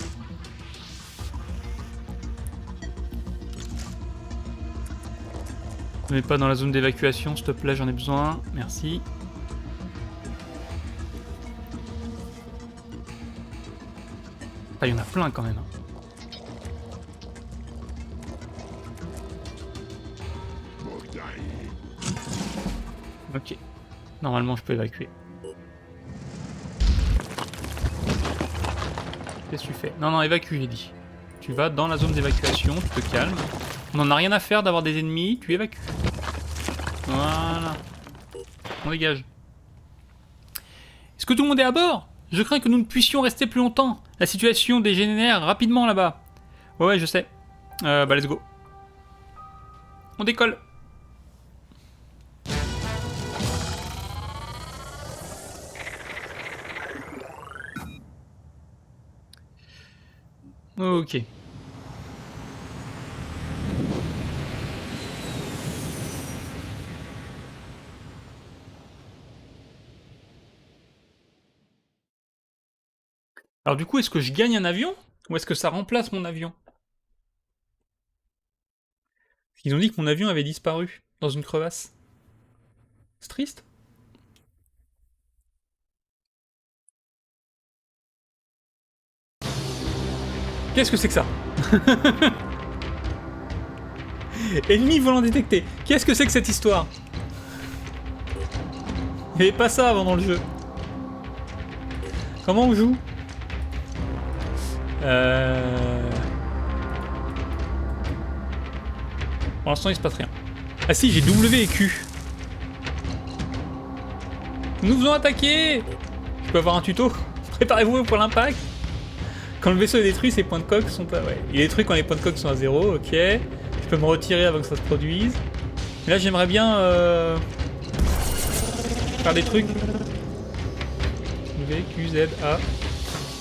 [SPEAKER 1] Ne mets pas dans la zone d'évacuation, s'il te plaît, j'en ai besoin. Merci. Ah, il y en a plein, quand même. Ok. Normalement, je peux évacuer. Qu'est-ce que tu fais? Non, non, évacue, j'ai dit. Tu vas dans la zone d'évacuation, tu te calmes. On n'en a rien à faire d'avoir des ennemis, tu évacues. Voilà. On dégage. Est-ce que tout le monde est à bord? Je crains que nous ne puissions rester plus longtemps. La situation dégénère rapidement là-bas. Ouais, je sais. Bah, let's go. On décolle. Ok. Alors du coup, est-ce que je gagne un avion? Ou est-ce que ça remplace mon avion? Ils ont dit que mon avion avait disparu dans une crevasse. C'est triste. Qu'est-ce que c'est que ça? Ennemi volant détecté. Qu'est-ce que c'est que cette histoire? Il n'y avait pas ça avant dans le jeu. Comment on joue? Pour l'instant, il se passe rien. Ah si, j'ai W et Q. Nous faisons attaquer. Je peux avoir un tuto? Préparez-vous pour l'impact. Quand le vaisseau est détruit, ses points de coque sont à... Ouais, il est détruit quand les points de coque sont à 0, ok. Je peux me retirer avant que ça se produise. Et là, j'aimerais bien faire des trucs. V, Q, Z, A.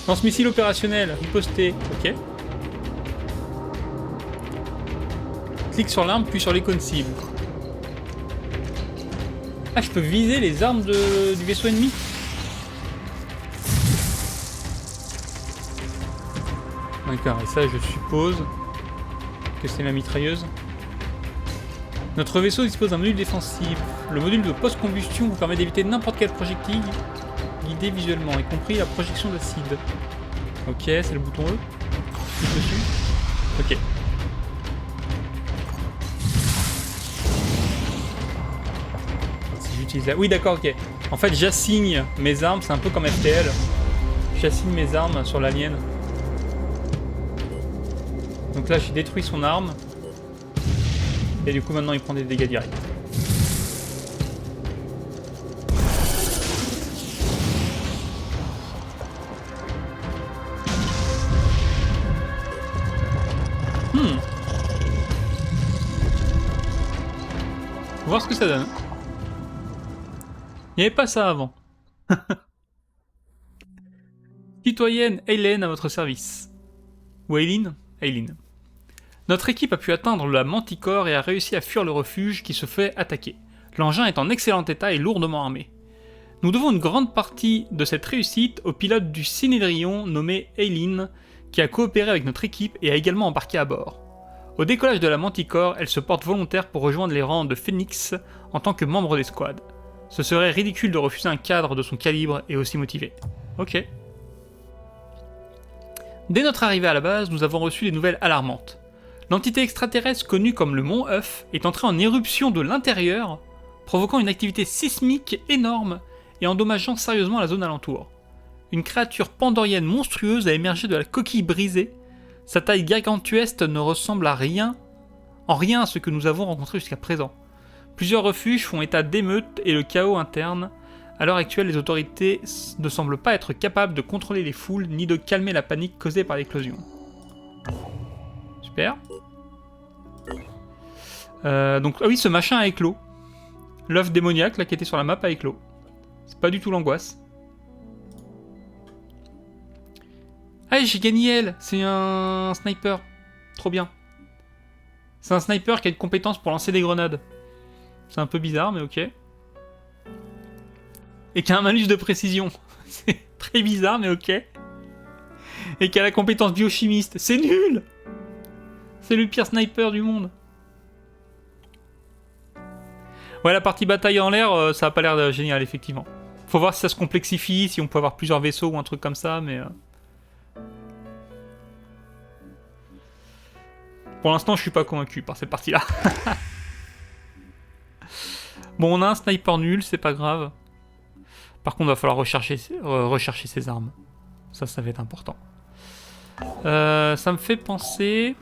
[SPEAKER 1] Lance-missile opérationnel, riposté, ok. Clique sur l'arme, puis sur l'icône cible. Ah, je peux viser les armes du vaisseau ennemi? D'accord, et ça, je suppose que c'est ma mitrailleuse. Notre vaisseau dispose d'un module défensif. Le module de post-combustion vous permet d'éviter n'importe quel projectile guidé visuellement, y compris la projection d'acide. Ok, c'est le bouton E. Clique dessus. Ok. Si j'utilise la... Oui, d'accord, ok. En fait, j'assigne mes armes, c'est un peu comme FTL. J'assigne mes armes sur la mienne. Donc là, j'ai détruit son arme. Et du coup, maintenant, il prend des dégâts directs. Faut voir ce que ça donne. Il n'y avait pas ça avant. Citoyenne Eileen à votre service. Ou Eileen? Eileen. Notre équipe a pu atteindre la Manticore et a réussi à fuir le refuge qui se fait attaquer. L'engin est en excellent état et lourdement armé. Nous devons une grande partie de cette réussite au pilote du Cinédrion nommé Eileen, qui a coopéré avec notre équipe et a également embarqué à bord. Au décollage de la Manticore, elle se porte volontaire pour rejoindre les rangs de Phoenix en tant que membre d'escouade. Ce serait ridicule de refuser un cadre de son calibre et aussi motivé. Ok. Dès notre arrivée à la base, nous avons reçu des nouvelles alarmantes. L'entité extraterrestre connue comme le Mont œuf est entrée en éruption de l'intérieur, provoquant une activité sismique énorme et endommageant sérieusement la zone alentour. Une créature pandorienne monstrueuse a émergé de la coquille brisée. Sa taille gargantuesque ne ressemble en rien à ce que nous avons rencontré jusqu'à présent. Plusieurs refuges font état d'émeutes et le chaos interne. À l'heure actuelle, les autorités ne semblent pas être capables de contrôler les foules ni de calmer la panique causée par l'éclosion. Super. Donc, ah oui, ce machin a éclos. L'œuf démoniaque, là, qui était sur la map, a éclos. C'est pas du tout l'angoisse. Ah, j'ai gagné elle. C'est un sniper. Trop bien. C'est un sniper qui a une compétence pour lancer des grenades. C'est un peu bizarre, mais ok. Et qui a un malus de précision. C'est très bizarre, mais ok. Et qui a la compétence biochimiste. C'est nul! C'est le pire sniper du monde. Ouais, la partie bataille en l'air, ça a pas l'air génial, effectivement. Faut voir si ça se complexifie, si on peut avoir plusieurs vaisseaux ou un truc comme ça, mais... Pour l'instant, je suis pas convaincu par cette partie-là. Bon, on a un sniper nul, c'est pas grave. Par contre, il va falloir rechercher ses armes. Ça va être important. Ça me fait penser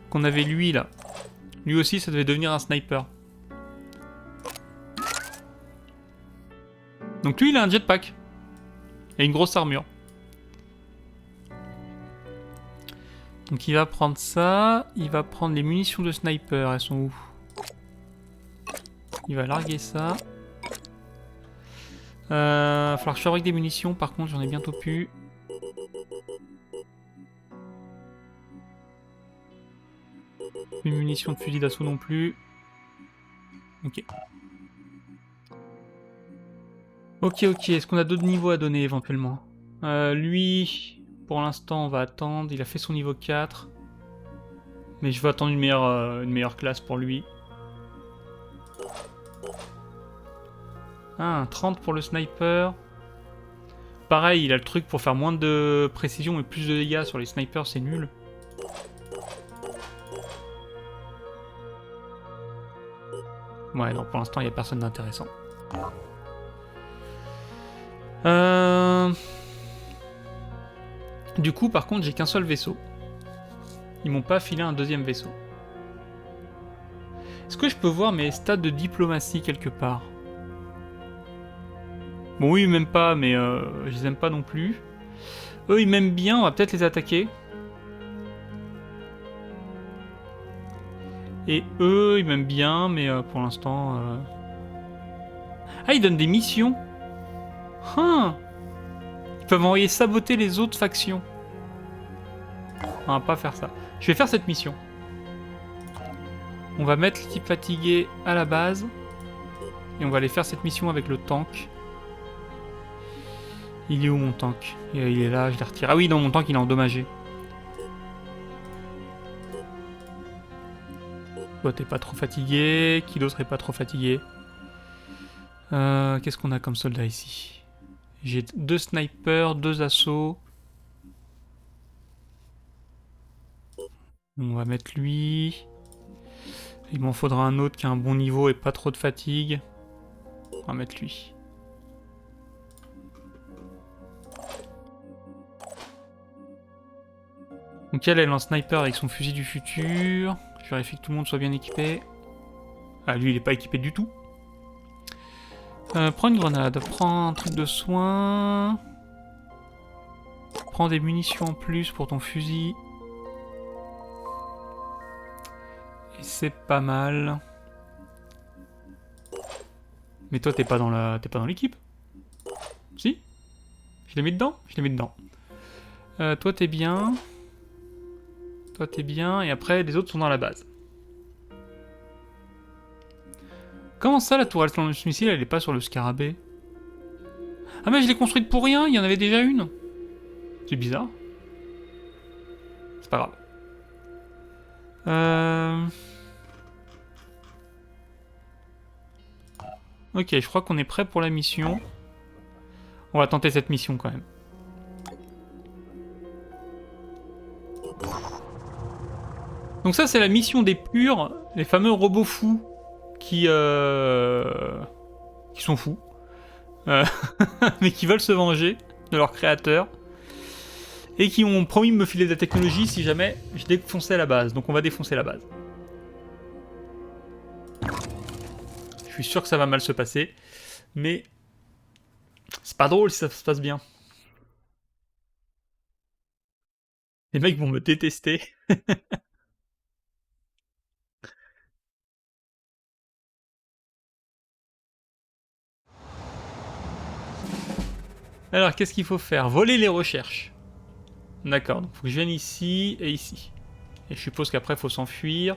[SPEAKER 1] qu'on avait lui là. Lui aussi, ça devait devenir un sniper. Donc lui, il a un jetpack. Et une grosse armure. Donc il va prendre ça. Il va prendre les munitions de sniper. Elles sont où? Il va larguer ça. Va falloir que je fabrique des munitions. Par contre, j'en ai bientôt plus. Plus de munitions de fusil d'assaut non plus. Ok. Ok. Est-ce qu'on a d'autres niveaux à donner éventuellement? Lui, pour l'instant, on va attendre. Il a fait son niveau 4. Mais je veux attendre une meilleure classe pour lui. Ah, 30 pour le sniper. Pareil, il a le truc pour faire moins de précision et plus de dégâts sur les snipers, c'est nul. Ouais, non, pour l'instant, il n'y a personne d'intéressant. Du coup, par contre, j'ai qu'un seul vaisseau. Ils m'ont pas filé un deuxième vaisseau. Est-ce que je peux voir mes stats de diplomatie quelque part? Bon, oui, ils m'aiment pas, mais je les aime pas non plus. Eux, ils m'aiment bien, on va peut-être les attaquer. Et eux, ils m'aiment bien, mais pour l'instant... Ah, ils donnent des missions. Hein. Ils peuvent envoyer saboter les autres factions. On va pas faire ça. Je vais faire cette mission. On va mettre l'équipe fatiguée à la base. Et on va aller faire cette mission avec le tank. Il est où mon tank? Il est là, je l'ai retiré. Ah oui, non, mon tank il est endommagé. Toi t'es pas trop fatigué. Qui d'autre est pas trop fatigué? Qu'est-ce qu'on a comme soldat ici? J'ai 2 snipers, 2 assauts. On va mettre lui. Il m'en faudra un autre qui a un bon niveau et pas trop de fatigue. On va mettre lui. Donc elle en sniper avec son fusil du futur. Je vérifie que tout le monde soit bien équipé. Ah, lui il est pas équipé du tout. Prends une grenade, prends un truc de soin. Prends des munitions en plus pour ton fusil. Et c'est pas mal. Mais toi t'es pas dans l'équipe? Si? Je l'ai mis dedans? Je l'ai mis dedans. Toi t'es bien. Toi t'es bien, et après les autres sont dans la base. Comment ça la tourelle transmissile elle est pas sur le scarabée? Ah mais je l'ai construite pour rien, il y en avait déjà une. C'est bizarre. C'est pas grave. Ok, je crois qu'on est prêt pour la mission. On va tenter cette mission quand même. Donc ça c'est la mission des purs, les fameux robots fous qui sont fous, mais qui veulent se venger de leur créateur et qui ont promis de me filer de la technologie si jamais je défonçais la base. Donc on va défoncer la base. Je suis sûr que ça va mal se passer, mais c'est pas drôle si ça se passe bien. Les mecs vont me détester. Alors, qu'est-ce qu'il faut faire? Voler les recherches. D'accord, donc il faut que je vienne ici et ici. Et je suppose qu'après, il faut s'enfuir.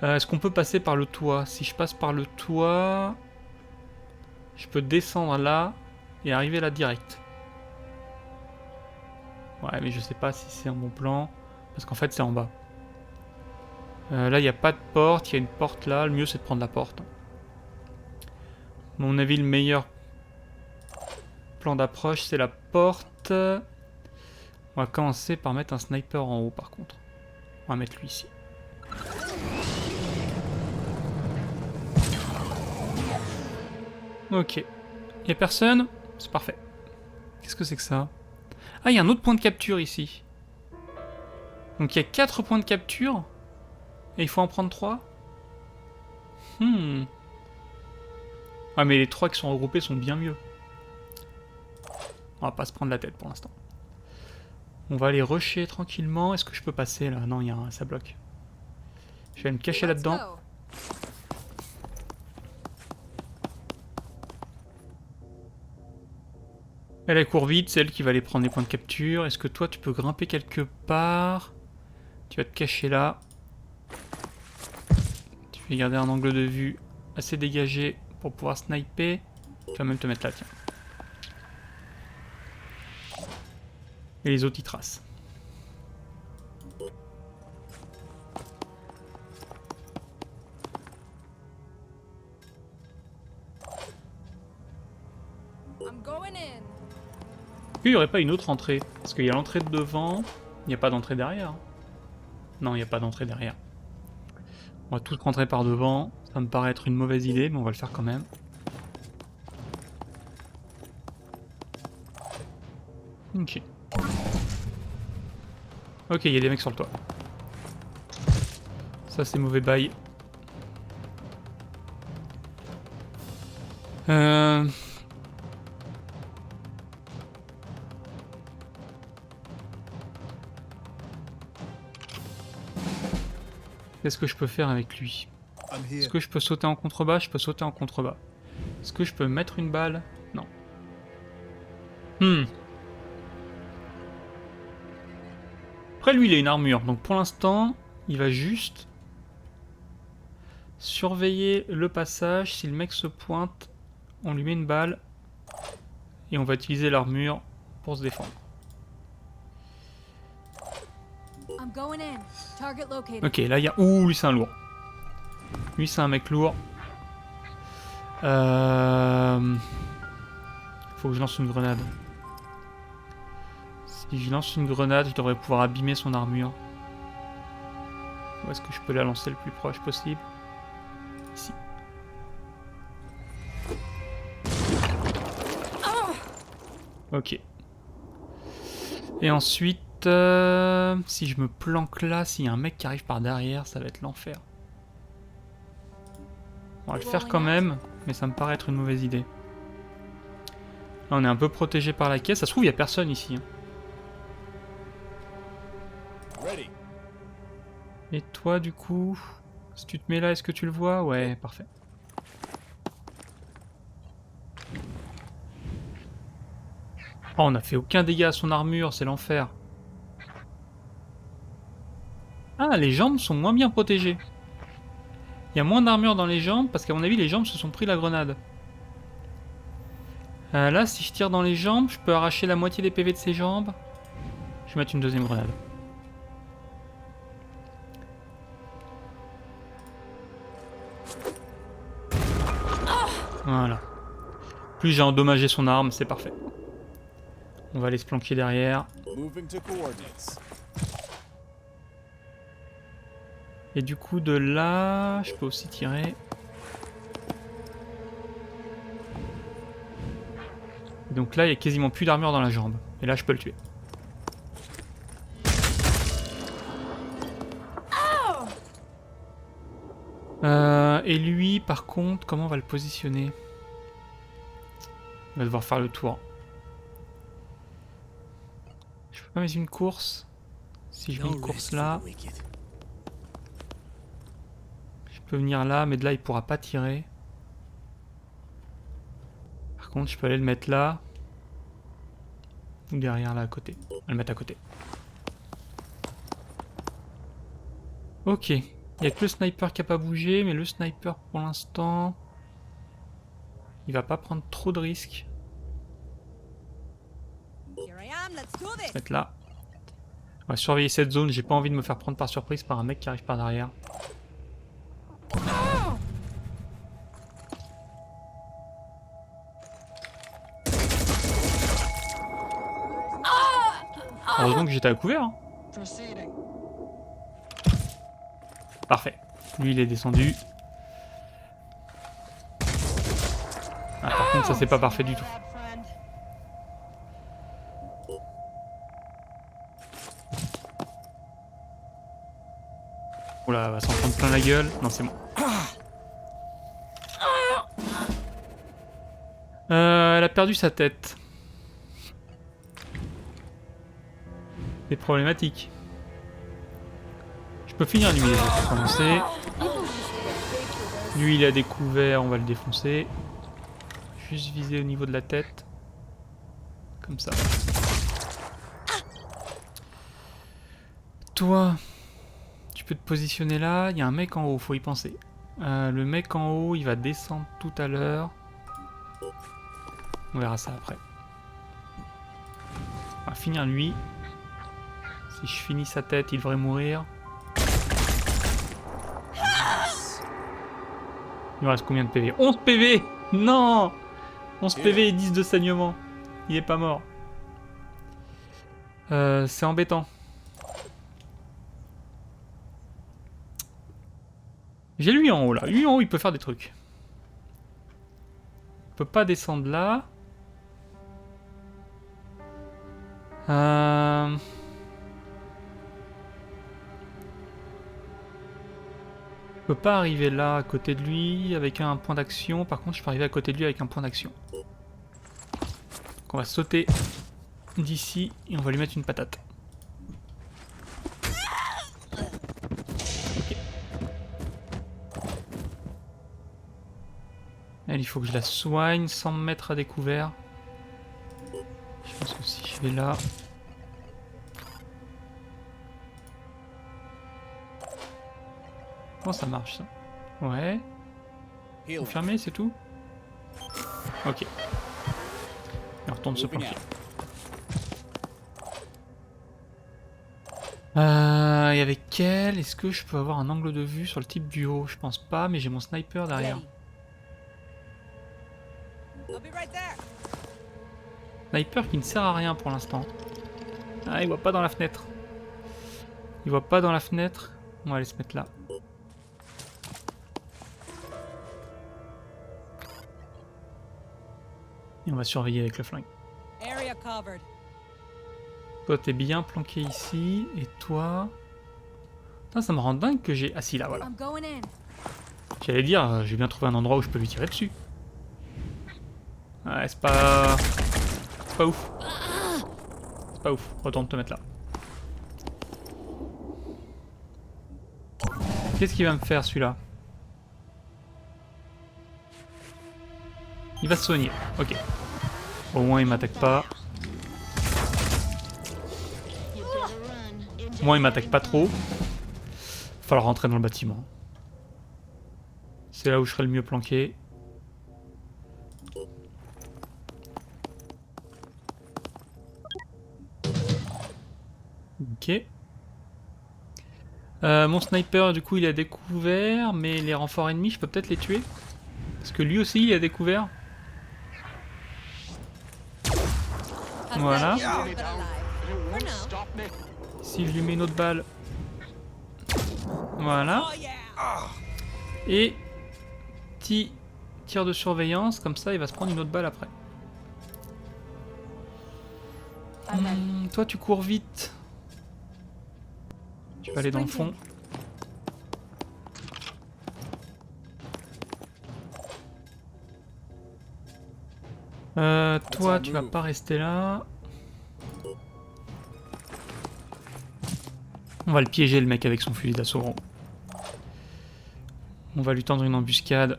[SPEAKER 1] Est-ce qu'on peut passer par le toit? Si je passe par le toit, je peux descendre là et arriver là direct. Ouais, mais je sais pas si c'est un bon plan, parce qu'en fait, c'est en bas. Là, il n'y a pas de porte, il y a une porte là. Le mieux, c'est de prendre la porte. À mon avis, le meilleur plan d'approche, c'est la porte. On va commencer par mettre un sniper en haut, par contre. On va mettre lui ici. Ok. Y'a personne? C'est parfait. Qu'est-ce que c'est que ça? Ah, il y a un autre point de capture ici. Donc il y a 4 points de capture. Et il faut en prendre 3. Ah, mais les 3 qui sont regroupés sont bien mieux. On va pas se prendre la tête pour l'instant. On va aller rusher tranquillement. Est-ce que je peux passer là? Non, ça bloque. Je vais me cacher là-dedans. Elle court vite, c'est elle qui va aller prendre les points de capture. Est-ce que toi tu peux grimper quelque part? Tu vas te cacher là. Tu vas garder un angle de vue assez dégagé pour pouvoir sniper. Tu vas même te mettre là, tiens. Et les autres ils tracent. Il n'y aurait pas une autre entrée? Parce qu'il y a l'entrée de devant, il n'y a pas d'entrée derrière. Non, il n'y a pas d'entrée derrière. On va tous rentrer par devant. Ça me paraît être une mauvaise idée, mais on va le faire quand même. Ok. Ok, il y a des mecs sur le toit. Ça, c'est mauvais bail. Qu'est-ce que je peux faire avec lui? Est-ce que je peux sauter en contrebas? Je peux sauter en contrebas. Est-ce que je peux mettre une balle? Non. Après, lui, il a une armure. Donc, pour l'instant, il va juste surveiller le passage. Si le mec se pointe, on lui met une balle. Et on va utiliser l'armure pour se défendre. Ok, là, il y a... Ouh, lui, c'est un lourd. Lui, c'est un mec lourd. Faut que je lance une grenade. Si je lance une grenade, je devrais pouvoir abîmer son armure. Où est-ce que je peux la lancer le plus proche possible? Ici. Ok. Et ensuite, si je me planque là, s'il y a un mec qui arrive par derrière, ça va être l'enfer. On va le faire quand même, mais ça me paraît être une mauvaise idée. Là, on est un peu protégé par la caisse. Ça se trouve, il n'y a personne ici. Hein. Et toi, du coup, si tu te mets là, est-ce que tu le vois? Ouais, parfait. Oh, on n'a fait aucun dégât à son armure, c'est l'enfer. Ah, les jambes sont moins bien protégées. Il y a moins d'armure dans les jambes, parce qu'à mon avis, les jambes se sont pris la grenade. Là, si je tire dans les jambes, je peux arracher la moitié des PV de ses jambes. Je vais mettre une deuxième grenade. Voilà. Plus j'ai endommagé son arme, c'est parfait. On va aller se planquer derrière. Et du coup, de là, je peux aussi tirer. Donc là, il n'y a quasiment plus d'armure dans la jambe. Et là, je peux le tuer. Et lui, par contre, comment on va le positionner? Il va devoir faire le tour. Je peux pas mettre une course? Si je mets une course là... Je peux venir là, mais de là, il pourra pas tirer. Par contre, je peux aller le mettre là. Ou derrière, là, à côté. On va le mettre à côté. Ok. Il n'y a que le sniper qui n'a pas bougé, mais le sniper, pour l'instant... Il va pas prendre trop de risques. On va se mettre là. On va surveiller cette zone. J'ai pas envie de me faire prendre par surprise par un mec qui arrive par derrière. Heureusement que j'étais à couvert. Hein. Parfait. Lui, il est descendu. Ah, par contre, ça c'est pas parfait du tout. Oula, elle va s'en prendre plein la gueule. Non, c'est bon. Elle a perdu sa tête. C'est problématique. Je peux finir lui, pour commencer. Lui, il a découvert, on va le défoncer. Juste viser au niveau de la tête. Comme ça. Toi, tu peux te positionner là. Il y a un mec en haut, faut y penser. Le mec en haut, il va descendre tout à l'heure. On verra ça après. On va finir lui. Si je finis sa tête, il devrait mourir. Il me reste combien de PV? 11 PV! Non! 11 PV et 10 de saignement. Il est pas mort. C'est embêtant. J'ai lui en haut là. Lui en haut, il peut faire des trucs. Il peut pas descendre là. Je peux pas arriver là à côté de lui avec un point d'action. Par contre, je peux arriver à côté de lui avec un point d'action. Donc on va sauter d'ici et on va lui mettre une patate. Ok. Elle, il faut que je la soigne sans me mettre à découvert. Je pense que si je vais là... Comment ça marche ça? Ouais. Confirmé, c'est tout? Ok. Et on retourne se planquer. Et avec elle, est-ce que je peux avoir un angle de vue sur le type du haut? Je pense pas, mais j'ai mon sniper derrière. Sniper qui ne sert à rien pour l'instant. Ah, il voit pas dans la fenêtre. Il voit pas dans la fenêtre. On va aller se mettre là. Et on va surveiller avec le flingue. Toi, t'es bien planqué ici. Et toi... Putain, ça me rend dingue que j'ai... Ah si, là, voilà. J'allais dire, j'ai bien trouvé un endroit où je peux lui tirer dessus. Ouais, c'est pas... C'est pas ouf. C'est pas ouf. Retourne te mettre là. Qu'est-ce qu'il va me faire, celui-là? Il va se soigner. Ok. Au moins, il m'attaque pas. Au moins, il m'attaque pas trop. Va falloir rentrer dans le bâtiment. C'est là où je serai le mieux planqué. Ok. Mon sniper, du coup, il a découvert, mais les renforts ennemis, je peux peut-être les tuer. Parce que lui aussi, il a découvert. Voilà. Si je lui mets une autre balle. Voilà. Et petit tir de surveillance, comme ça il va se prendre une autre balle après. Toi tu cours vite. Tu vas aller dans le fond. Toi tu vas pas rester là. On va le piéger le mec avec son fusil d'assaut. On va lui tendre une embuscade.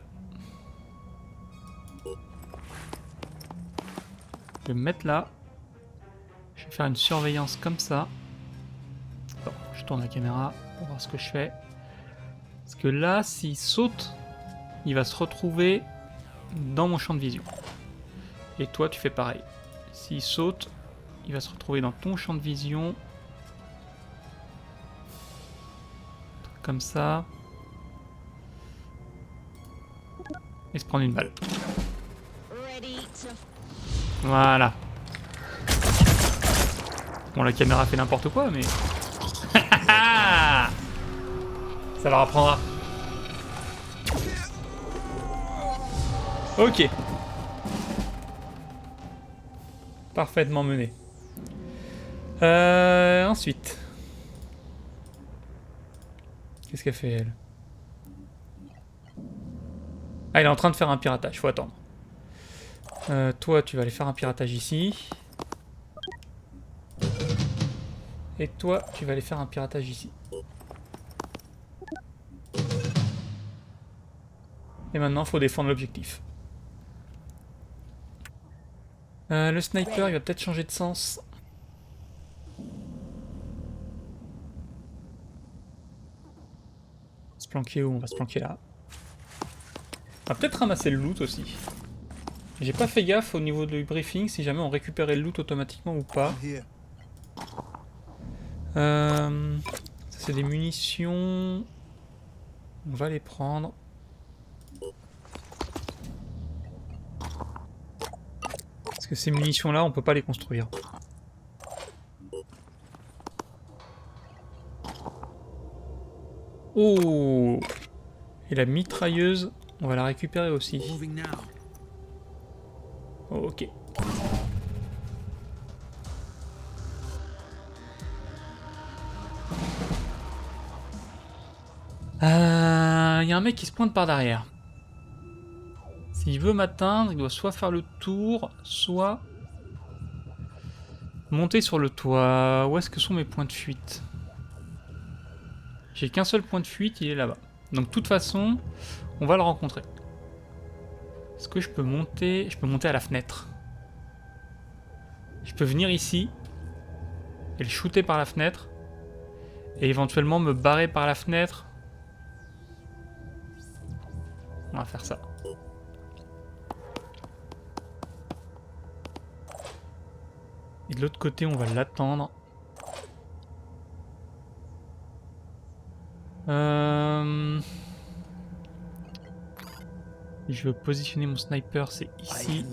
[SPEAKER 1] Je vais me mettre là. Je vais faire une surveillance comme ça. Bon, je tourne la caméra pour voir ce que je fais. Parce que là, s'il saute, il va se retrouver dans mon champ de vision. Et toi, tu fais pareil. S'il saute, il va se retrouver dans ton champ de vision. Comme ça. Et se prendre une balle. Voilà. Bon, la caméra fait n'importe quoi, mais... Ça leur apprendra. Ok. Parfaitement mené. Ensuite. Qu'est-ce qu'elle fait, elle? Ah, elle est en train de faire un piratage, faut attendre. Toi, tu vas aller faire un piratage ici. Et toi, tu vas aller faire un piratage ici. Et maintenant, il faut défendre l'objectif. Le sniper, il va peut-être changer de sens. On va se planquer où? On va se planquer là. On va peut-être ramasser le loot aussi. J'ai pas fait gaffe au niveau du briefing si jamais on récupérait le loot automatiquement ou pas. Ça c'est des munitions. On va les prendre. Parce que ces munitions là on peut pas les construire. Oh! Et la mitrailleuse, on va la récupérer aussi. Oh, ok. Y a un mec qui se pointe par derrière. S'il veut m'atteindre, il doit soit faire le tour, soit monter sur le toit. Où est-ce que sont mes points de fuite? J'ai qu'un seul point de fuite, il est là-bas. Donc de toute façon, on va le rencontrer. Est-ce que je peux monter? Je peux monter à la fenêtre. Je peux venir ici et le shooter par la fenêtre et éventuellement me barrer par la fenêtre. On va faire ça. Et de l'autre côté, on va l'attendre. Je veux positionner mon sniper, c'est ici.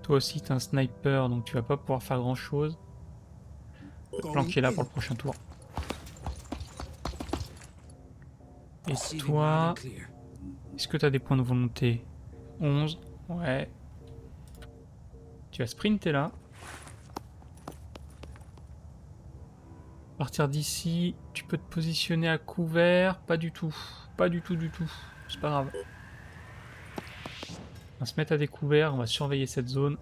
[SPEAKER 1] Toi aussi, t'es un sniper, donc tu vas pas pouvoir faire grand chose. Je vais te planquer là pour le prochain tour. Et toi, est-ce que t'as des points de volonté? 11, ouais. Tu vas sprinter là. À partir d'ici, tu peux te positionner à couvert. Pas du tout. Pas du tout, du tout. C'est pas grave. On va se mettre à découvert, on va surveiller cette zone.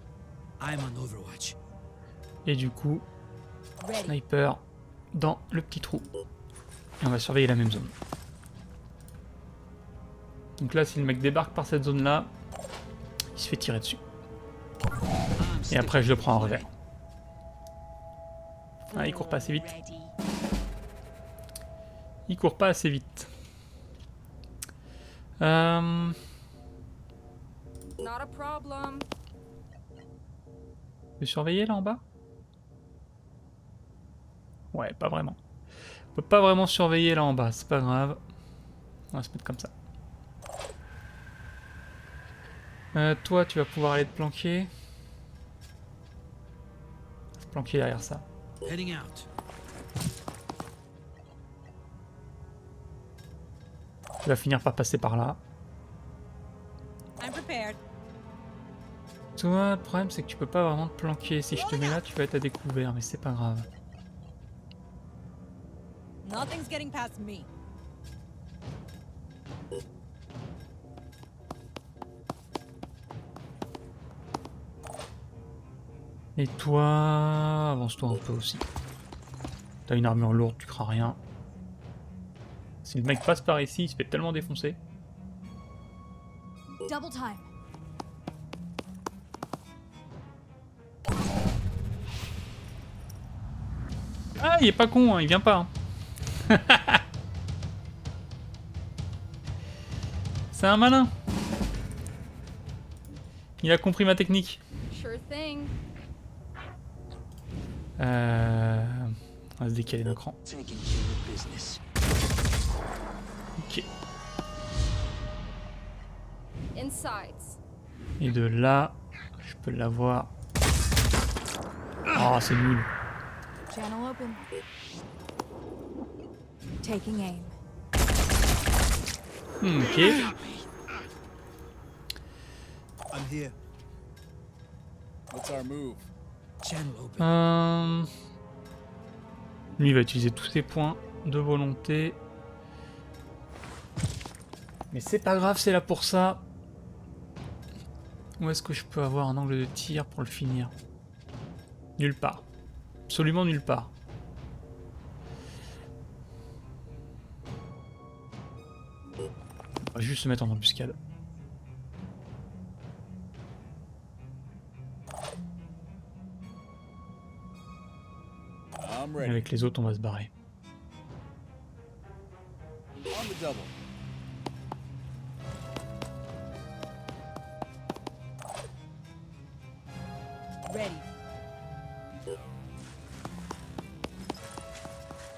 [SPEAKER 1] Et du coup, sniper dans le petit trou. Et on va surveiller la même zone. Donc là, si le mec débarque par cette zone-là, il se fait tirer dessus. Et après, je le prends en revers. Ah, il court pas assez vite. Il court pas assez vite. Tu peux surveiller là en bas? Ouais, pas vraiment. On peut pas vraiment surveiller là en bas, c'est pas grave. On va se mettre comme ça. Toi, tu vas pouvoir aller te planquer. Se planquer derrière ça. Tu vas finir par passer par là. Toi, le problème c'est que tu peux pas vraiment te planquer. Si je te mets là, tu vas être à découvert, mais c'est pas grave. Et toi, avance-toi un peu aussi. T'as une armure lourde, tu crains rien. Si le mec passe par ici, il se fait tellement défoncer.
[SPEAKER 4] Double time.
[SPEAKER 1] Ah, il est pas con, hein, il vient pas. Hein. C'est un malin. Il a compris ma technique.
[SPEAKER 4] Sure thing.
[SPEAKER 1] On va se décaler d'un cran. Ok.
[SPEAKER 4] Insides.
[SPEAKER 1] Et de là, je peux l'avoir. Oh, c'est nul.
[SPEAKER 4] Channel open. Taking aim.
[SPEAKER 1] Ok.
[SPEAKER 5] I'm here. What's our move?
[SPEAKER 2] Channel open.
[SPEAKER 1] Lui il va utiliser tous ses points de volonté. Mais c'est pas grave, c'est là pour ça. Où est-ce que je peux avoir un angle de tir pour le finir? Nulle part. Absolument nulle part. On va juste se mettre en embuscade. Et avec les autres, on va se barrer.
[SPEAKER 5] On the double.
[SPEAKER 4] Ready.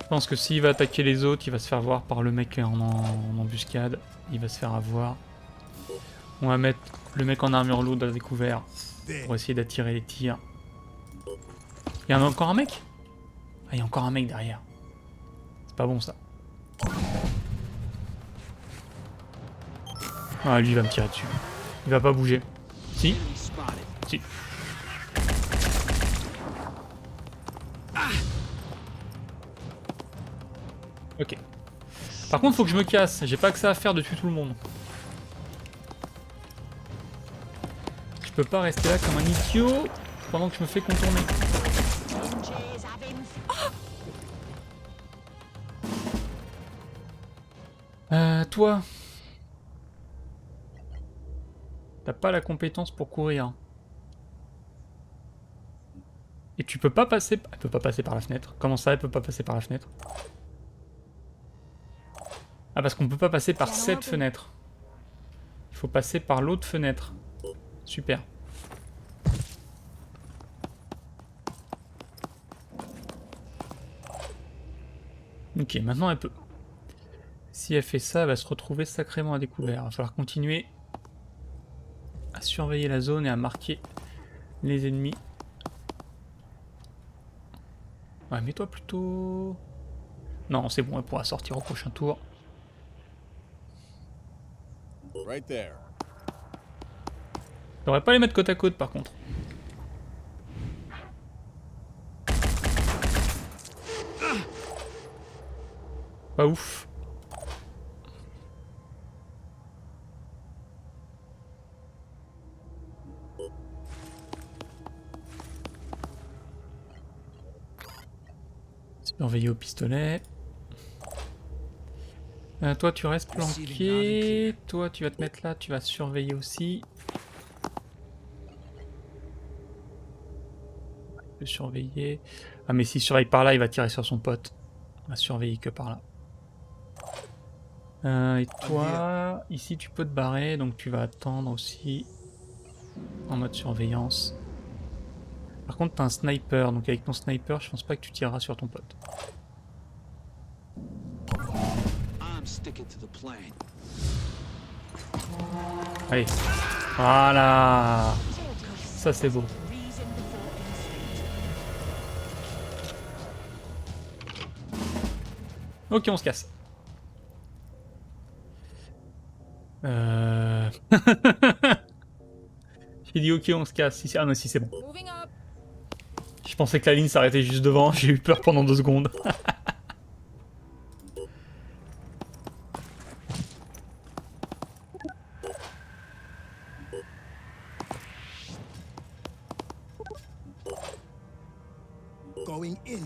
[SPEAKER 1] Je pense que s'il va attaquer les autres, il va se faire voir par le mec en embuscade. Il va se faire avoir. On va mettre le mec en armure lourde à découvert pour essayer d'attirer les tirs. Il y en a encore un mec? Ah, il y a encore un mec derrière. C'est pas bon ça. Ah, lui il va me tirer dessus. Il va pas bouger. Si? Si. Ok. Par contre, faut que je me casse. J'ai pas que ça à faire de tuer tout le monde. Je peux pas rester là comme un idiot pendant que je me fais contourner. Toi. T'as pas la compétence pour courir. Et tu peux pas passer... Elle peut pas passer par la fenêtre. Comment ça, elle peut pas passer par la fenêtre? Ah, parce qu'on peut pas passer par cette fenêtre. Il faut passer par l'autre fenêtre. Super. Ok, maintenant elle peut. Si elle fait ça, elle va se retrouver sacrément à découvert. Il va falloir continuer à surveiller la zone et à marquer les ennemis. Ouais, mets-toi plutôt... Non, c'est bon, elle pourra sortir au prochain tour.
[SPEAKER 5] Right there.
[SPEAKER 1] Je devrais pas les mettre côte à côte par contre. Pas ouf. Surveiller au pistolet. Toi tu restes planqué. Toi tu vas te mettre là, tu vas surveiller aussi. Il peut surveiller. Ah mais s'il surveille par là, il va tirer sur son pote. On va surveiller que par là. Et toi, ici tu peux te barrer, donc tu vas attendre aussi en mode surveillance. Par contre t'as un sniper, donc avec ton sniper je pense pas que tu tireras sur ton pote. Allez, voilà. Ça c'est beau. Ok, on se casse. J'ai dit ok, on se casse. Ah non, si c'est bon.
[SPEAKER 4] Moving up.
[SPEAKER 1] Je pensais que la ligne s'arrêtait juste devant, j'ai eu peur pendant 2 secondes.
[SPEAKER 2] Going in.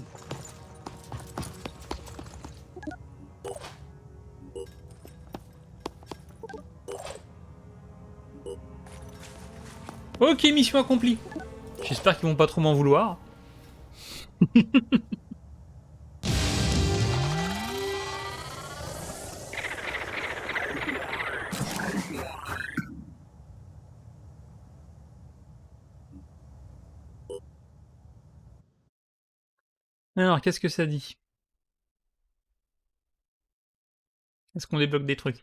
[SPEAKER 1] Ok, mission accomplie. J'espère qu'ils vont pas trop m'en vouloir. Alors, qu'est-ce que ça dit? Est-ce qu'on débloque des trucs?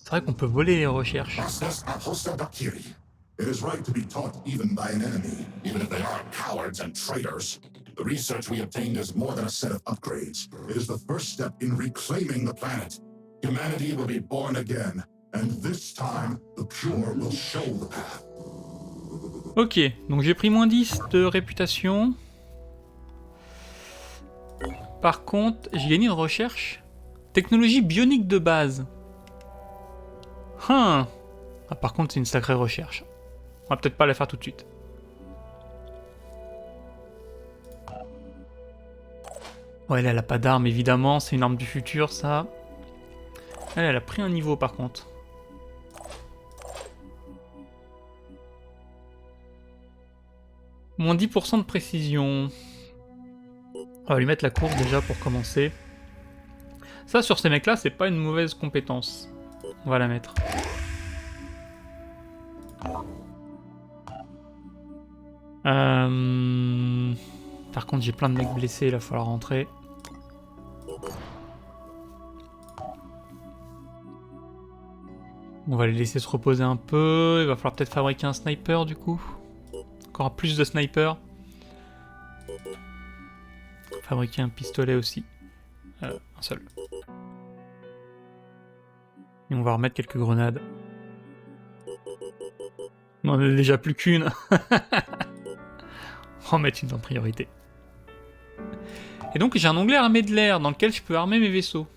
[SPEAKER 1] C'est vrai qu'on peut voler les recherches.
[SPEAKER 3] Process Aposta Bakiri. It is right to be taught even by an enemy, even if they are cowards and traitors. The research we obtained is more than a set of upgrades. It is the first step in reclaiming the planet. Humanity will be born again, and this time the pure will show the path.
[SPEAKER 1] Ok, donc j'ai pris moins 10 de réputation. Par contre, j'ai gagné une recherche. Technologie bionique de base. Ah, par contre, c'est une sacrée recherche. On va peut-être pas la faire tout de suite. Ouais, elle a pas d'arme, évidemment. C'est une arme du futur, ça. Elle a pris un niveau, par contre. Moins 10% de précision. On va lui mettre la course déjà pour commencer. Ça, sur ces mecs-là, c'est pas une mauvaise compétence. On va la mettre. Par contre, j'ai plein de mecs blessés, il va falloir rentrer. On va les laisser se reposer un peu. Il va falloir peut-être fabriquer un sniper, du coup. Encore plus de snipers. Fabriquer un pistolet aussi. Un seul. Et on va remettre quelques grenades. On en a déjà plus qu'une. On va en mettre une en priorité. Et donc j'ai un onglet armée de l'air dans lequel je peux armer mes vaisseaux.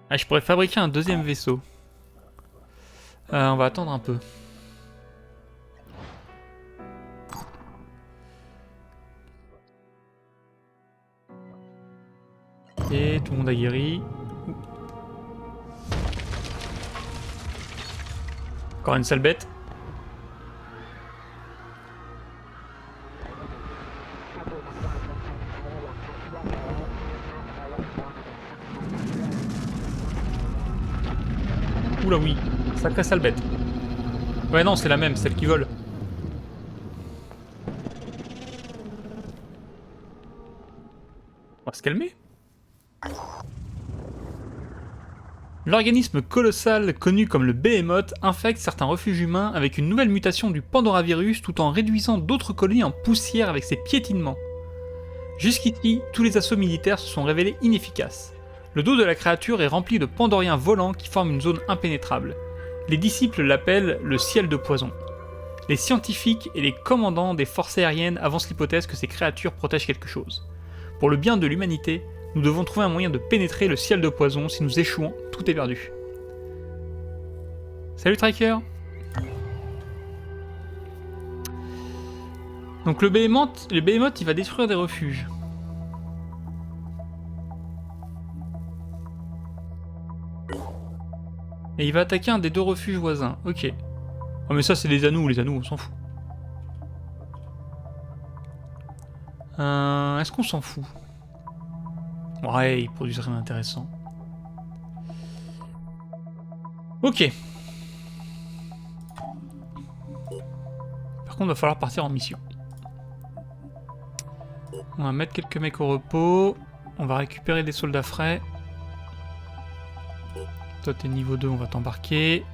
[SPEAKER 1] Ah, je pourrais fabriquer un deuxième vaisseau. On va attendre un peu. Et tout le monde a guéri. Encore une sale bête. Oula oui, sacrée sale bête. Ouais non, c'est la même, celle qui vole. On va se calmer. L'organisme colossal connu comme le Behemoth infecte certains refuges humains avec une nouvelle mutation du Pandoravirus tout en réduisant d'autres colonies en poussière avec ses piétinements. Jusqu'ici, tous les assauts militaires se sont révélés inefficaces. Le dos de la créature est rempli de pandoriens volants qui forment une zone impénétrable. Les disciples l'appellent le ciel de poison. Les scientifiques et les commandants des forces aériennes avancent l'hypothèse que ces créatures protègent quelque chose. Pour le bien de l'humanité, nous devons trouver un moyen de pénétrer le ciel de poison. Si nous échouons, tout est perdu. Salut Tracker. Donc le Behemoth, il va détruire des refuges. Et il va attaquer un des deux refuges voisins. Ok. Oh mais ça c'est les anneaux on s'en fout. Est-ce qu'on s'en fout? Ouais, il produit rien d'intéressant. Ok. Par contre, il va falloir partir en mission. On va mettre quelques mecs au repos. On va récupérer des soldats frais. Toi, t'es niveau 2, on va t'embarquer.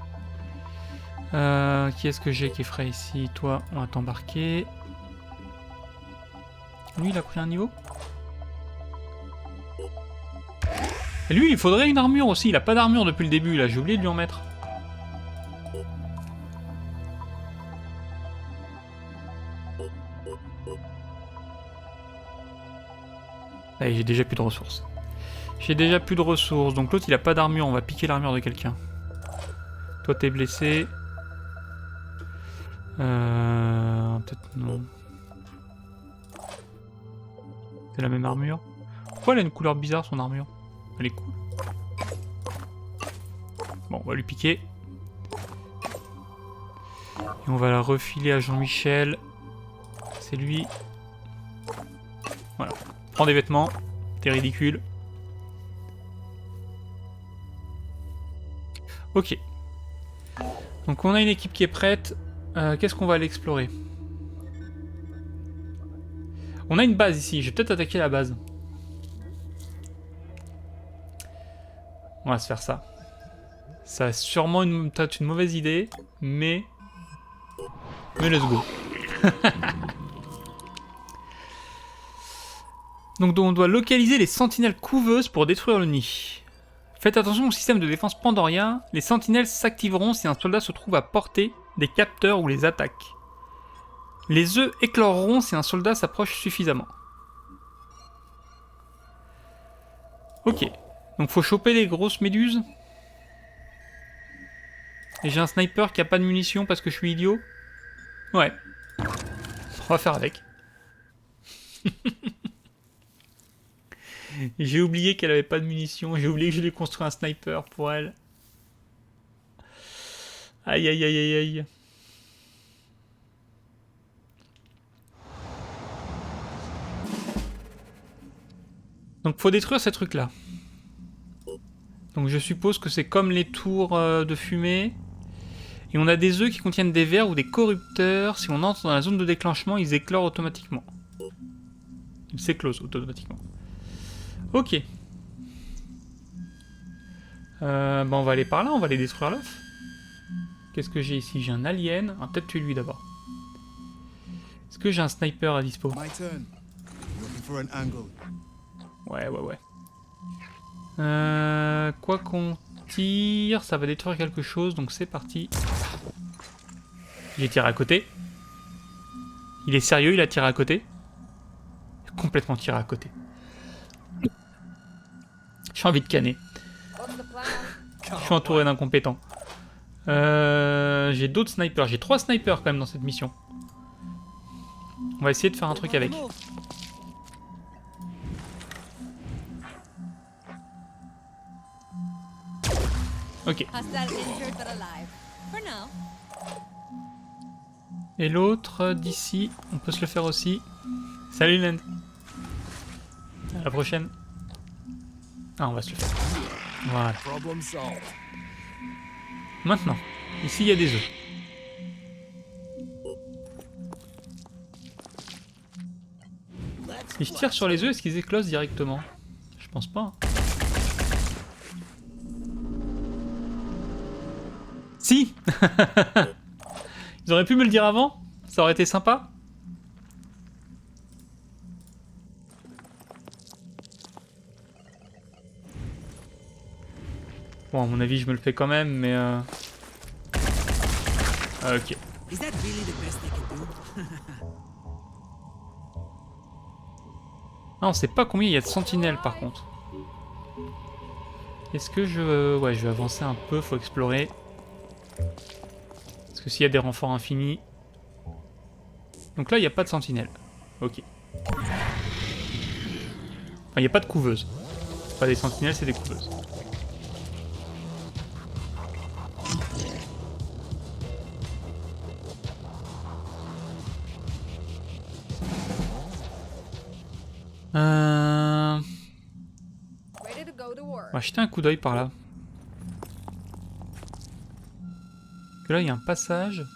[SPEAKER 1] Qui est-ce que j'ai qui est frais ici? Toi, on va t'embarquer. Lui, il a pris un niveau? Et lui, il faudrait une armure aussi. Il a pas d'armure depuis le début, là. J'ai oublié de lui en mettre. Allez, j'ai déjà plus de ressources. Donc l'autre, il a pas d'armure. On va piquer l'armure de quelqu'un. Toi, t'es blessé. Peut-être non. C'est la même armure. Pourquoi elle a une couleur bizarre, son armure? Elle est cool. Bon, on va lui piquer. Et on va la refiler à Jean-Michel. C'est lui. Voilà. Prends des vêtements. T'es ridicule. Ok. Donc on a une équipe qui est prête. Qu'est-ce qu'on va aller explorer? On a une base ici. Je vais peut-être attaquer la base. On va se faire ça. Ça a sûrement peut-être une mauvaise idée, mais let's go. Donc on doit localiser les sentinelles couveuses pour détruire le nid. Faites attention au système de défense Pandoria. Les sentinelles s'activeront si un soldat se trouve à portée des capteurs ou les attaques. Les œufs écloreront si un soldat s'approche suffisamment. Ok. Donc faut choper les grosses méduses. Et j'ai un sniper qui a pas de munitions parce que je suis idiot. Ouais. On va faire avec. J'ai oublié qu'elle avait pas de munitions. J'ai oublié que je lui ai construit un sniper pour elle. Aïe aïe aïe aïe aïe. Donc faut détruire ces trucs là. Donc je suppose que c'est comme les tours de fumée. Et on a des œufs qui contiennent des vers ou des corrupteurs. Si on entre dans la zone de déclenchement, ils éclorent automatiquement. Ils s'éclosent automatiquement. Ok. Bon, on va aller par là, on va aller détruire l'œuf. Qu'est-ce que j'ai ici? J'ai un alien. Ah, peut-être tuer lui d'abord. Est-ce que j'ai un sniper à dispo?
[SPEAKER 5] My turn. Looking for an angle.
[SPEAKER 1] Ouais. Quoi qu'on tire, ça va détruire quelque chose, donc c'est parti. J'ai tiré à côté. Il est sérieux, il a tiré à côté? Il a complètement tiré à côté. J'ai envie de canner.
[SPEAKER 4] What's the plan?
[SPEAKER 1] Je suis entouré d'incompétents. J'ai d'autres snipers. J'ai 3 snipers quand même dans cette mission. On va essayer de faire un truc avec. Ok. Et l'autre d'ici, on peut se le faire aussi. Salut Land. À la prochaine. Ah, on va se le faire. Voilà.
[SPEAKER 5] Problem solved.
[SPEAKER 1] Maintenant, ici il y a des œufs. Si je tire sur les œufs, est-ce qu'ils éclosent directement? Je pense pas. Si. Ils auraient pu me le dire avant. Ça aurait été sympa. Bon, à mon avis, je me le fais quand même, mais... ok. Ah, on sait pas combien il y a de sentinelles, par contre. Est-ce que je... Ouais, je vais avancer un peu, faut explorer. Parce que s'il y a des renforts infinis... Donc là, il n'y a pas de sentinelles. Ok. Enfin, il n'y a pas de couveuse. C'est pas des sentinelles, c'est des couveuses.
[SPEAKER 4] Ready to go to work.
[SPEAKER 1] On va jeter un coup d'œil par là. Que là, il y a un passage.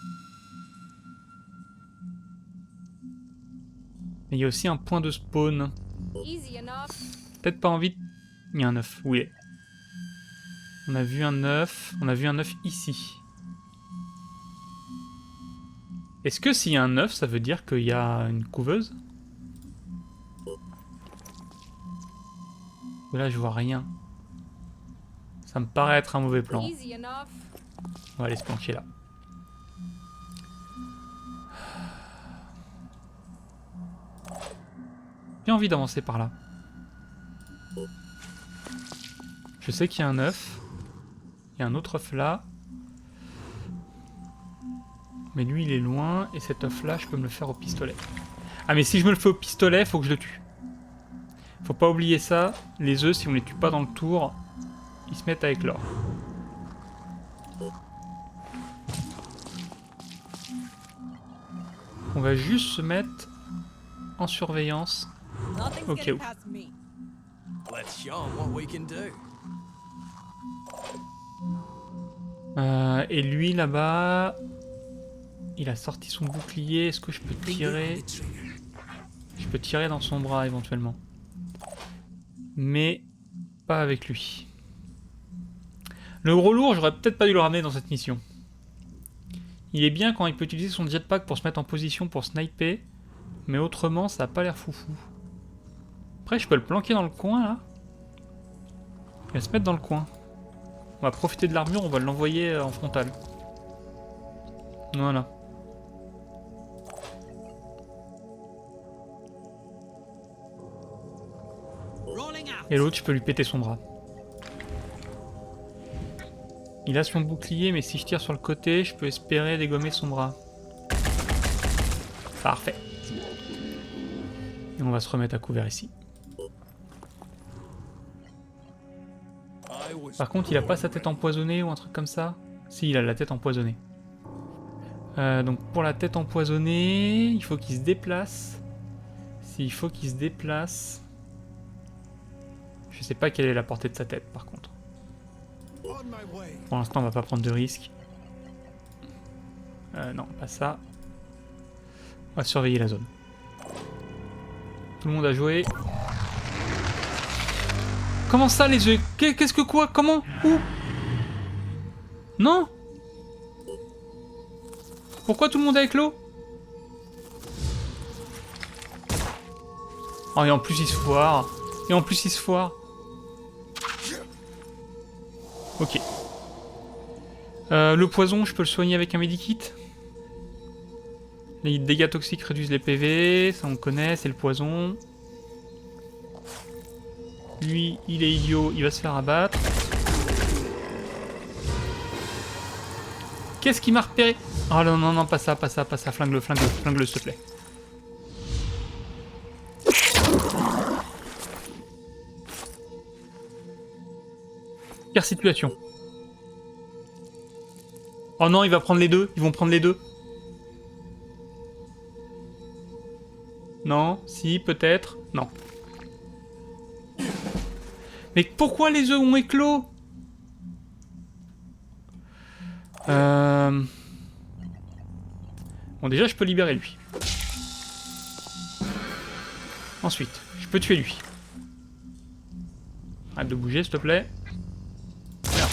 [SPEAKER 1] Et il y a aussi un point de spawn.
[SPEAKER 4] Easy enough.
[SPEAKER 1] Peut-être pas envie de... Il y a un œuf, oui. On a vu un œuf. On a vu un œuf ici. Est-ce que s'il y a un œuf, ça veut dire qu'il y a une couveuse? Là, je vois rien. Ça me paraît être un mauvais plan.
[SPEAKER 4] Easy enough.
[SPEAKER 1] On va aller se planquer là. J'ai envie d'avancer par là. Je sais qu'il y a un œuf. Il y a un autre œuf là. Mais lui, il est loin. Et cet œuf là, je peux me le faire au pistolet. Ah, mais si je me le fais au pistolet, faut que je le tue. Faut pas oublier ça. Les œufs, si on les tue pas dans le tour, ils se mettent à éclore. On va juste se mettre en surveillance. Au cas où.
[SPEAKER 5] Let's show 'em what we can do.
[SPEAKER 1] Et lui là-bas, il a sorti son bouclier. Est-ce que je peux tirer? Je peux tirer dans son bras éventuellement. Mais pas avec lui. Le gros lourd, j'aurais peut-être pas dû le ramener dans cette mission. Il est bien quand il peut utiliser son jetpack pour se mettre en position pour sniper. Mais autrement, ça a pas l'air foufou. Après, Après, je peux le planquer dans le coin, là. Il va se mettre dans le coin. On va profiter de l'armure, on va l'envoyer en frontal. Voilà. Et l'autre, je peux lui péter son bras. Il a son bouclier, mais si je tire sur le côté, je peux espérer dégommer son bras. Parfait. Et on va se remettre à couvert ici. Par contre, il a pas sa tête empoisonnée ou un truc comme ça? Si, il a la tête empoisonnée. Donc pour la tête empoisonnée, il faut qu'il se déplace. S'il faut qu'il se déplace... Je sais pas quelle est la portée de sa tête, par contre. Pour l'instant, on va pas prendre de risques. Non, pas ça. On va surveiller la zone. Tout le monde a joué. Comment ça, les œufs? Qu'est-ce que quoi? Comment? Où? Non? Pourquoi tout le monde est avec l'eau? Oh, et en plus, il se foire. Et en plus, il se foire. Ok. Le poison, je peux le soigner avec un medikit. Les dégâts toxiques réduisent les PV, ça on connaît, c'est le poison. Lui, il est idiot, il va se faire abattre. Qu'est-ce qui m'a repéré? Oh non, non, non, pas ça, pas ça, pas ça. Flingue-le, flingue-le, flingue-le, s'il te plaît. Pire situation. Oh non, il va prendre les deux. Ils vont prendre les deux. Non, si, peut-être. Non. Mais pourquoi les œufs ont éclos? Bon, déjà, je peux libérer lui. Ensuite, je peux tuer lui. Arrête de bouger, s'il te plaît. Merde.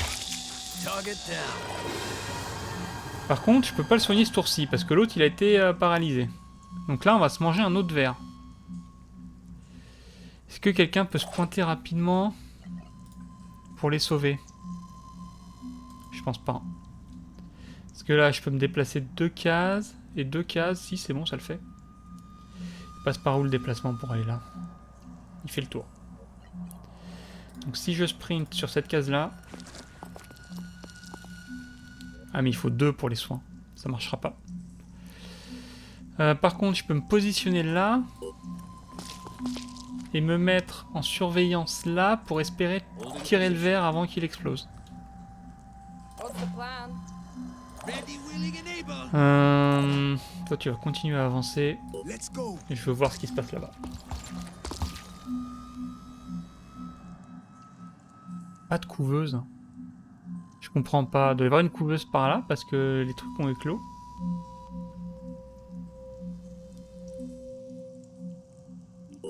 [SPEAKER 1] Par contre, je peux pas le soigner ce tour-ci, parce que l'autre, il a été paralysé. Donc là, on va se manger un autre verre. Est-ce que quelqu'un peut se pointer rapidement pour les sauver? Je pense pas. Parce que là, je peux me déplacer 2 cases. Et 2 cases, si c'est bon, ça le fait. Il passe par où le déplacement pour aller là? Il fait le tour. Donc si je sprint sur cette case-là... Ah mais il faut 2 pour les soins. Ça marchera pas. Par contre, je peux me positionner là. Et me mettre en surveillance là pour espérer tirer le verre avant qu'il explose.
[SPEAKER 4] What's the plan?
[SPEAKER 1] Toi tu vas continuer à avancer. Et je veux voir ce qui se passe là-bas. Pas de couveuse. Je comprends pas. Il doit y avoir une couveuse par là parce que les trucs ont éclos.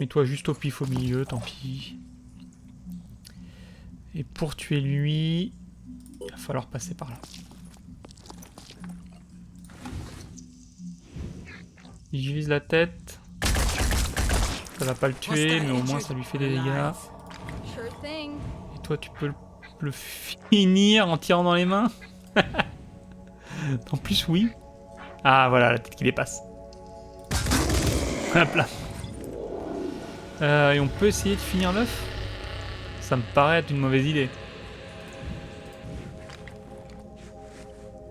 [SPEAKER 1] Mets-toi juste au pif au milieu, tant pis. Et pour tuer lui, il va falloir passer par là. Si je vise la tête, ça va pas le tuer, mais au moins ça lui fait des dégâts.
[SPEAKER 4] Sure thing.
[SPEAKER 1] Et toi, tu peux le finir en tirant dans les mains. En plus, oui. Ah, voilà, la tête qui dépasse. Hop là. Et on peut essayer de finir l'œuf? Ça me paraît être une mauvaise idée.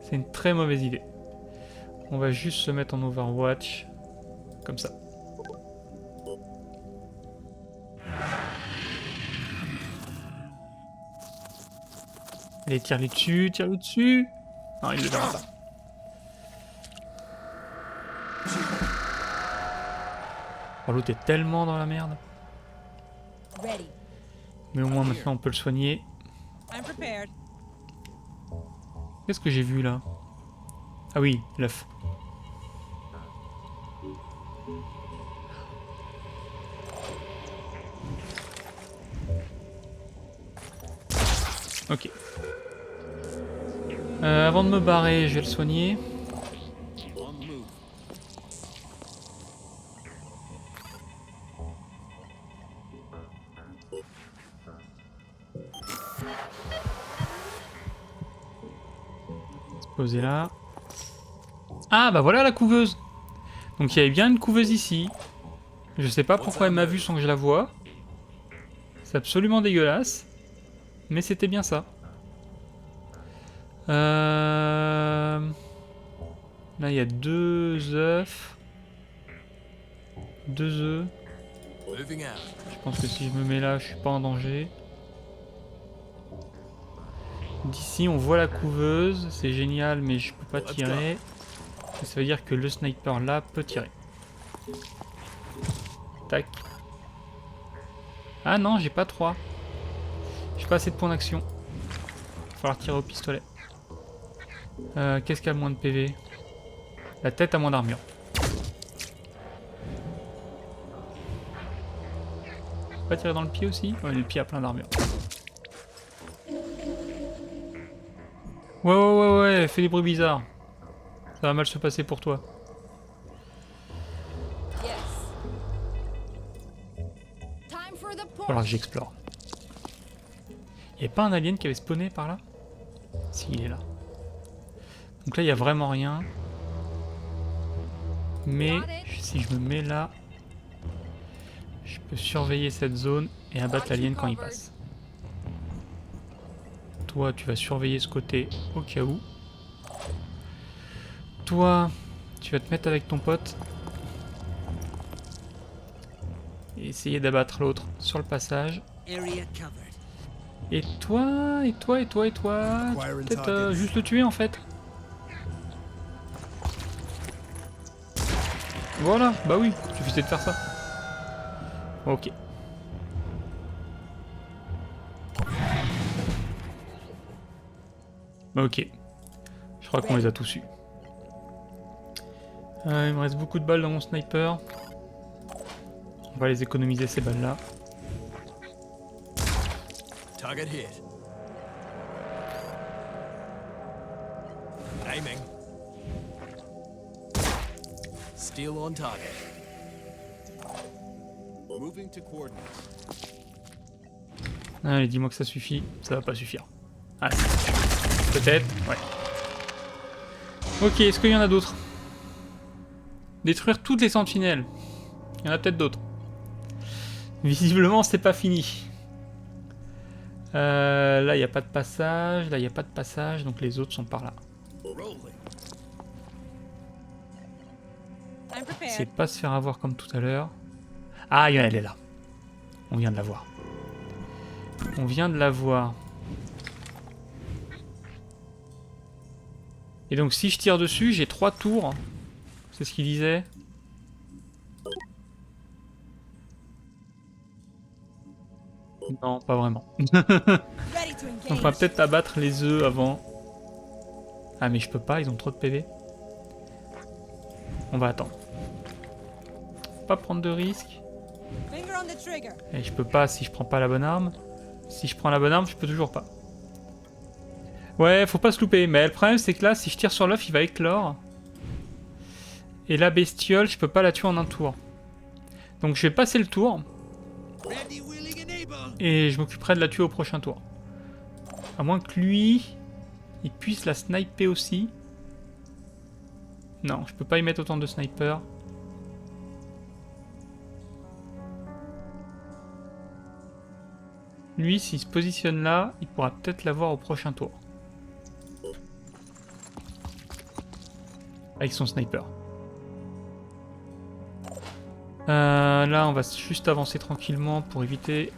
[SPEAKER 1] C'est une très mauvaise idée. On va juste se mettre en Overwatch. Comme ça. Allez, tire-les dessus, tire-le dessus. Non, il le verra pas. Oh, l'autre est tellement dans la merde. Mais au moins maintenant on peut le soigner. Qu'est-ce que j'ai vu là? Ah oui, l'œuf. Ok. Avant de me barrer, je vais le soigner. Se poser là. Ah bah voilà la couveuse. Donc il y avait bien une couveuse ici. Je sais pas pourquoi elle m'a vu sans que je la voie. C'est absolument dégueulasse. Mais c'était bien ça. Là il y a 2 œufs. 2 œufs.
[SPEAKER 5] Moving out.
[SPEAKER 1] Je pense que si je me mets là, je suis pas en danger. D'ici, on voit la couveuse. C'est génial, mais je peux pas tirer. Ça veut dire que le sniper là peut tirer. Tac. Ah non, j'ai pas 3. J'ai pas assez de points d'action. Il va falloir tirer au pistolet. Qu'est-ce qui a le moins de PV? La tête a moins d'armure. Pas tirer dans le pied aussi? Ouais, le pied a plein d'armure. Ouais, fais des bruits bizarres. Ça va mal se passer pour toi.
[SPEAKER 4] Yes. Time for the
[SPEAKER 1] Va falloir que
[SPEAKER 4] push.
[SPEAKER 1] j'explore. Y'a pas un alien qui avait spawné par là? Si, il est là. Donc là, il y a vraiment rien. Mais si je me mets là, je peux surveiller cette zone et abattre l'alien quand il passe. Toi, tu vas surveiller ce côté au cas où. Toi, tu vas te mettre avec ton pote. Et essayer d'abattre l'autre sur le passage. Et toi, peut-être juste le tuer en fait. Voilà, bah oui, suffisait de faire ça. Ok. Ok. Je crois qu'on les a tous eus. Il me reste beaucoup de balles dans mon sniper. On va les économiser ces balles là.
[SPEAKER 5] Target hit. Aiming. Steel on target. Moving to coordinates.
[SPEAKER 1] Allez, dis-moi que ça suffit. Ça va pas suffire. Allez. Peut-être, ouais. Ok, est-ce qu'il y en a d'autres? Détruire toutes les sentinelles. Il y en a peut-être d'autres. Visiblement, c'est pas fini. Là, il n'y a pas de passage. Là, il n'y a pas de passage. Donc les autres sont par là.
[SPEAKER 5] Rolling.
[SPEAKER 4] I'm prepared.
[SPEAKER 1] C'est pas se faire avoir comme tout à l'heure. Ah, elle est là. On vient de la voir. On vient de la voir. Et donc si je tire dessus, j'ai 3 tours. C'est ce qu'il disait. Non, pas vraiment.
[SPEAKER 4] Ready to engage.
[SPEAKER 1] On va peut-être abattre les œufs avant. Ah mais je peux pas, ils ont trop de PV. On va attendre. Faut pas prendre de risques.
[SPEAKER 4] Finger on the trigger.
[SPEAKER 1] Et je peux pas si je prends pas la bonne arme. Si je prends la bonne arme, je peux toujours pas. Ouais, faut pas se louper. Mais le problème, c'est que là, si je tire sur l'œuf, il va éclore. Et la bestiole, je peux pas la tuer en un tour. Donc je vais passer le tour.
[SPEAKER 5] Ready, willing, and able.
[SPEAKER 1] Et je m'occuperai de la tuer au prochain tour. À moins que lui, il puisse la sniper aussi. Non, je peux pas y mettre autant de snipers. Lui, s'il se positionne là, il pourra peut-être l'avoir au prochain tour. Avec son sniper. Là, on va juste avancer tranquillement pour éviter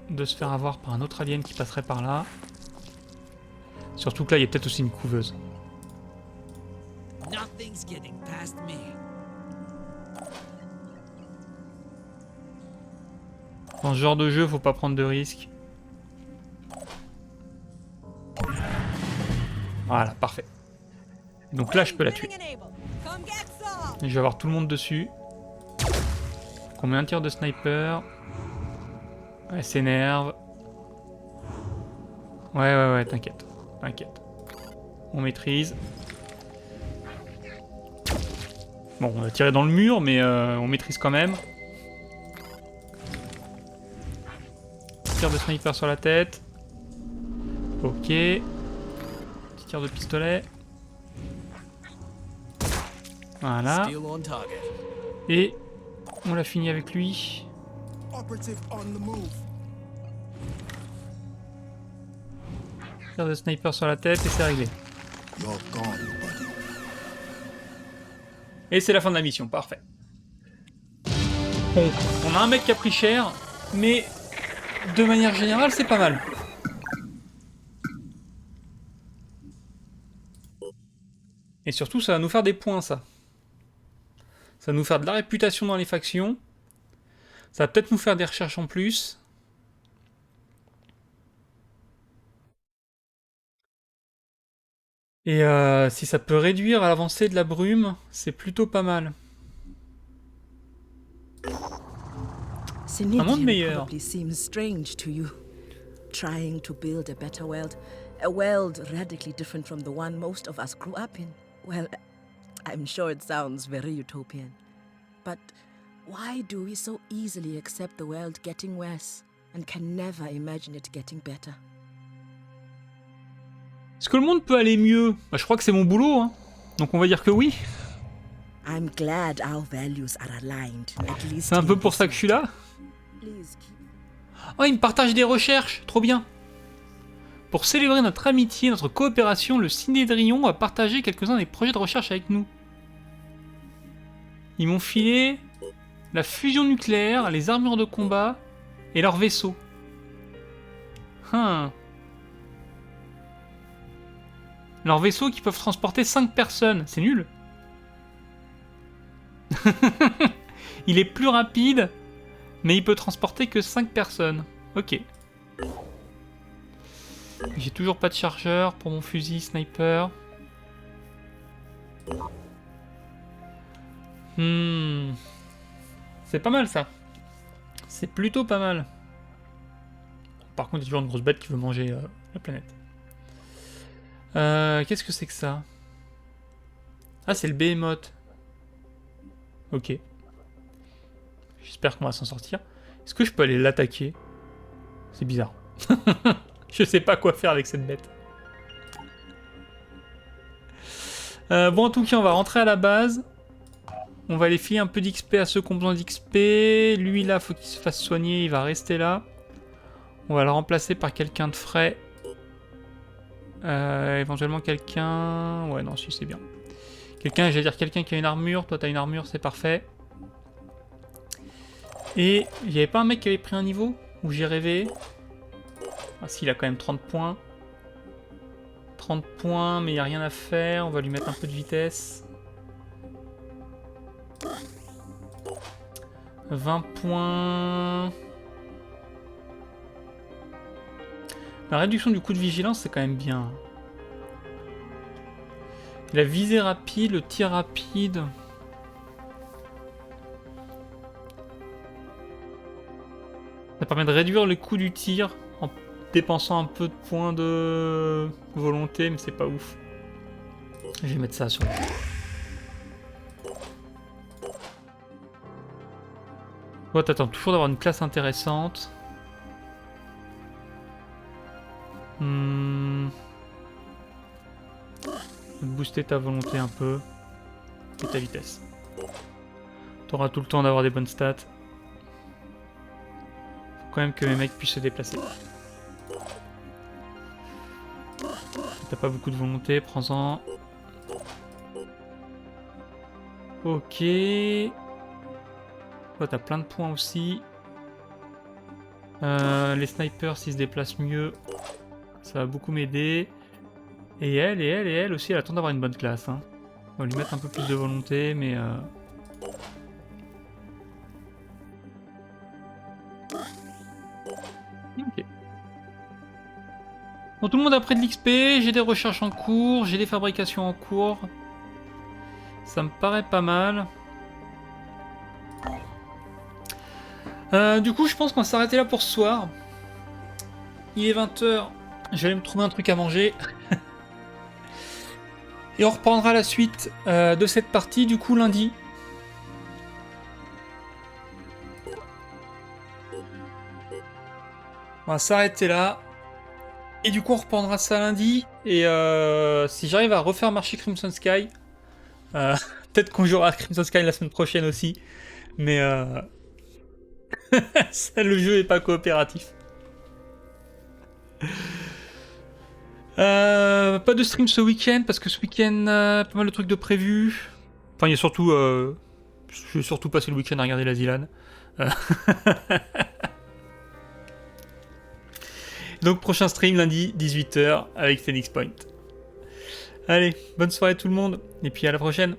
[SPEAKER 1] de se faire avoir par un autre alien qui passerait par là. Surtout que là, il y a peut-être aussi une couveuse.
[SPEAKER 6] Nothing's getting past me.
[SPEAKER 1] Dans ce genre de jeu, faut pas prendre de risques. Voilà, parfait. Donc là, je peux la tuer.
[SPEAKER 4] Willing and able. Come get some.
[SPEAKER 1] Et je vais avoir tout le monde dessus. Donc on met un tir de sniper. Elle s'énerve. Ouais, t'inquiète. T'inquiète. On maîtrise. Bon, on a tiré dans le mur, mais on maîtrise quand même. tir de sniper sur la tête. Ok. Petit tir de pistolet. Voilà.
[SPEAKER 5] Still on target.
[SPEAKER 1] Et on l'a fini avec lui.
[SPEAKER 5] Operative on the move.
[SPEAKER 1] Tir de sniper sur la tête et c'est réglé.
[SPEAKER 3] You're gone, buddy.
[SPEAKER 1] Et c'est la fin de la mission, parfait. Bon, on a un mec qui a pris cher, mais de manière générale, c'est pas mal. Et surtout, ça va nous faire des points, ça. Ça va nous faire de la réputation dans les factions. Ça va peut-être nous faire des recherches en plus. Et si ça peut réduire à l'avancée de la brume, c'est plutôt pas mal.
[SPEAKER 6] Cynidian
[SPEAKER 1] meilleur.
[SPEAKER 6] probably seems strange to you. Trying to build a better world. A world radically different from the one most of us grew up in. Well, I'm sure it sounds very utopian. But why do we so easily accept the world getting worse and can never imagine it getting better?
[SPEAKER 1] Est-ce que le monde peut aller mieux? Bah, je crois que c'est mon boulot, hein. Donc on va dire que oui.
[SPEAKER 6] I'm glad our values are aligned, at least
[SPEAKER 1] C'est un peu
[SPEAKER 6] in
[SPEAKER 1] pour
[SPEAKER 6] this
[SPEAKER 1] ça que je suis là.
[SPEAKER 6] Please keep...
[SPEAKER 1] Oh, il me partage des recherches, trop bien. Pour célébrer notre amitié, notre coopération, le Cinédrion va partager quelques-uns des projets de recherche avec nous. Ils m'ont filé la fusion nucléaire, les armures de combat et leurs vaisseaux. Leurs vaisseaux qui peuvent transporter 5 personnes, c'est nul. Il est plus rapide, mais il peut transporter que 5 personnes. Ok. J'ai toujours pas de chargeur pour mon fusil sniper. C'est pas mal ça. C'est plutôt pas mal. Par contre, il y a toujours une grosse bête qui veut manger la planète. Qu'est-ce que c'est que ça? Ah, c'est le Behemoth. Ok. J'espère qu'on va s'en sortir. Est-ce que je peux aller l'attaquer? C'est bizarre. Je sais pas quoi faire avec cette bête. Bon, en tout cas, on va rentrer à la base. On va aller filer un peu d'XP à ceux qui ont besoin d'XP. Lui, là, faut qu'il se fasse soigner. Il va rester là. On va le remplacer par quelqu'un de frais. Éventuellement quelqu'un... Ouais, non, si, c'est bien. Quelqu'un, j'allais dire quelqu'un qui a une armure. Toi, t'as une armure, c'est parfait. Et il n'y avait pas un mec qui avait pris un niveau? Où j'ai rêvé? Ah si, il a quand même 30 points. 30 points, mais il n'y a rien à faire. On va lui mettre un peu de vitesse. 20 points. La réduction du coût de vigilance, c'est quand même bien. La visée rapide, le tir rapide. Ça permet de réduire le coût du tir en dépensant un peu de points de volonté, mais c'est pas ouf. Je vais mettre ça sur le... Toi, t'attends toujours d'avoir une classe intéressante. Booster ta volonté un peu. Et ta vitesse. T'auras tout le temps d'avoir des bonnes stats. Faut quand même que mes mecs puissent se déplacer. T'as pas beaucoup de volonté, prends-en. Ok. Toi, t'as plein de points aussi. Les snipers, s'ils se déplacent mieux, ça va beaucoup m'aider. Et elle aussi, elle attend d'avoir une bonne classe. Hein. On va lui mettre un peu plus de volonté, mais... Ok. Bon, tout le monde a pris de l'XP, j'ai des recherches en cours, j'ai des fabrications en cours. Ça me paraît pas mal. Du coup, je pense qu'on va s'arrêter là pour ce soir. Il est 20h, je vais aller me trouver un truc à manger. Et on reprendra la suite de cette partie, du coup, lundi. On va s'arrêter là. Et du coup, on reprendra ça lundi. Et si j'arrive à refaire marcher Crimson Sky, peut-être qu'on jouera à Crimson Sky la semaine prochaine aussi. Mais ça, le jeu est pas coopératif. Pas de stream ce week-end parce que ce week-end, pas mal de trucs de prévus. Enfin, il y a surtout. Je vais surtout passer le week-end à regarder la Zilan. Donc, prochain stream lundi, 18h, avec Phoenix Point. Allez, bonne soirée tout le monde, et puis à la prochaine.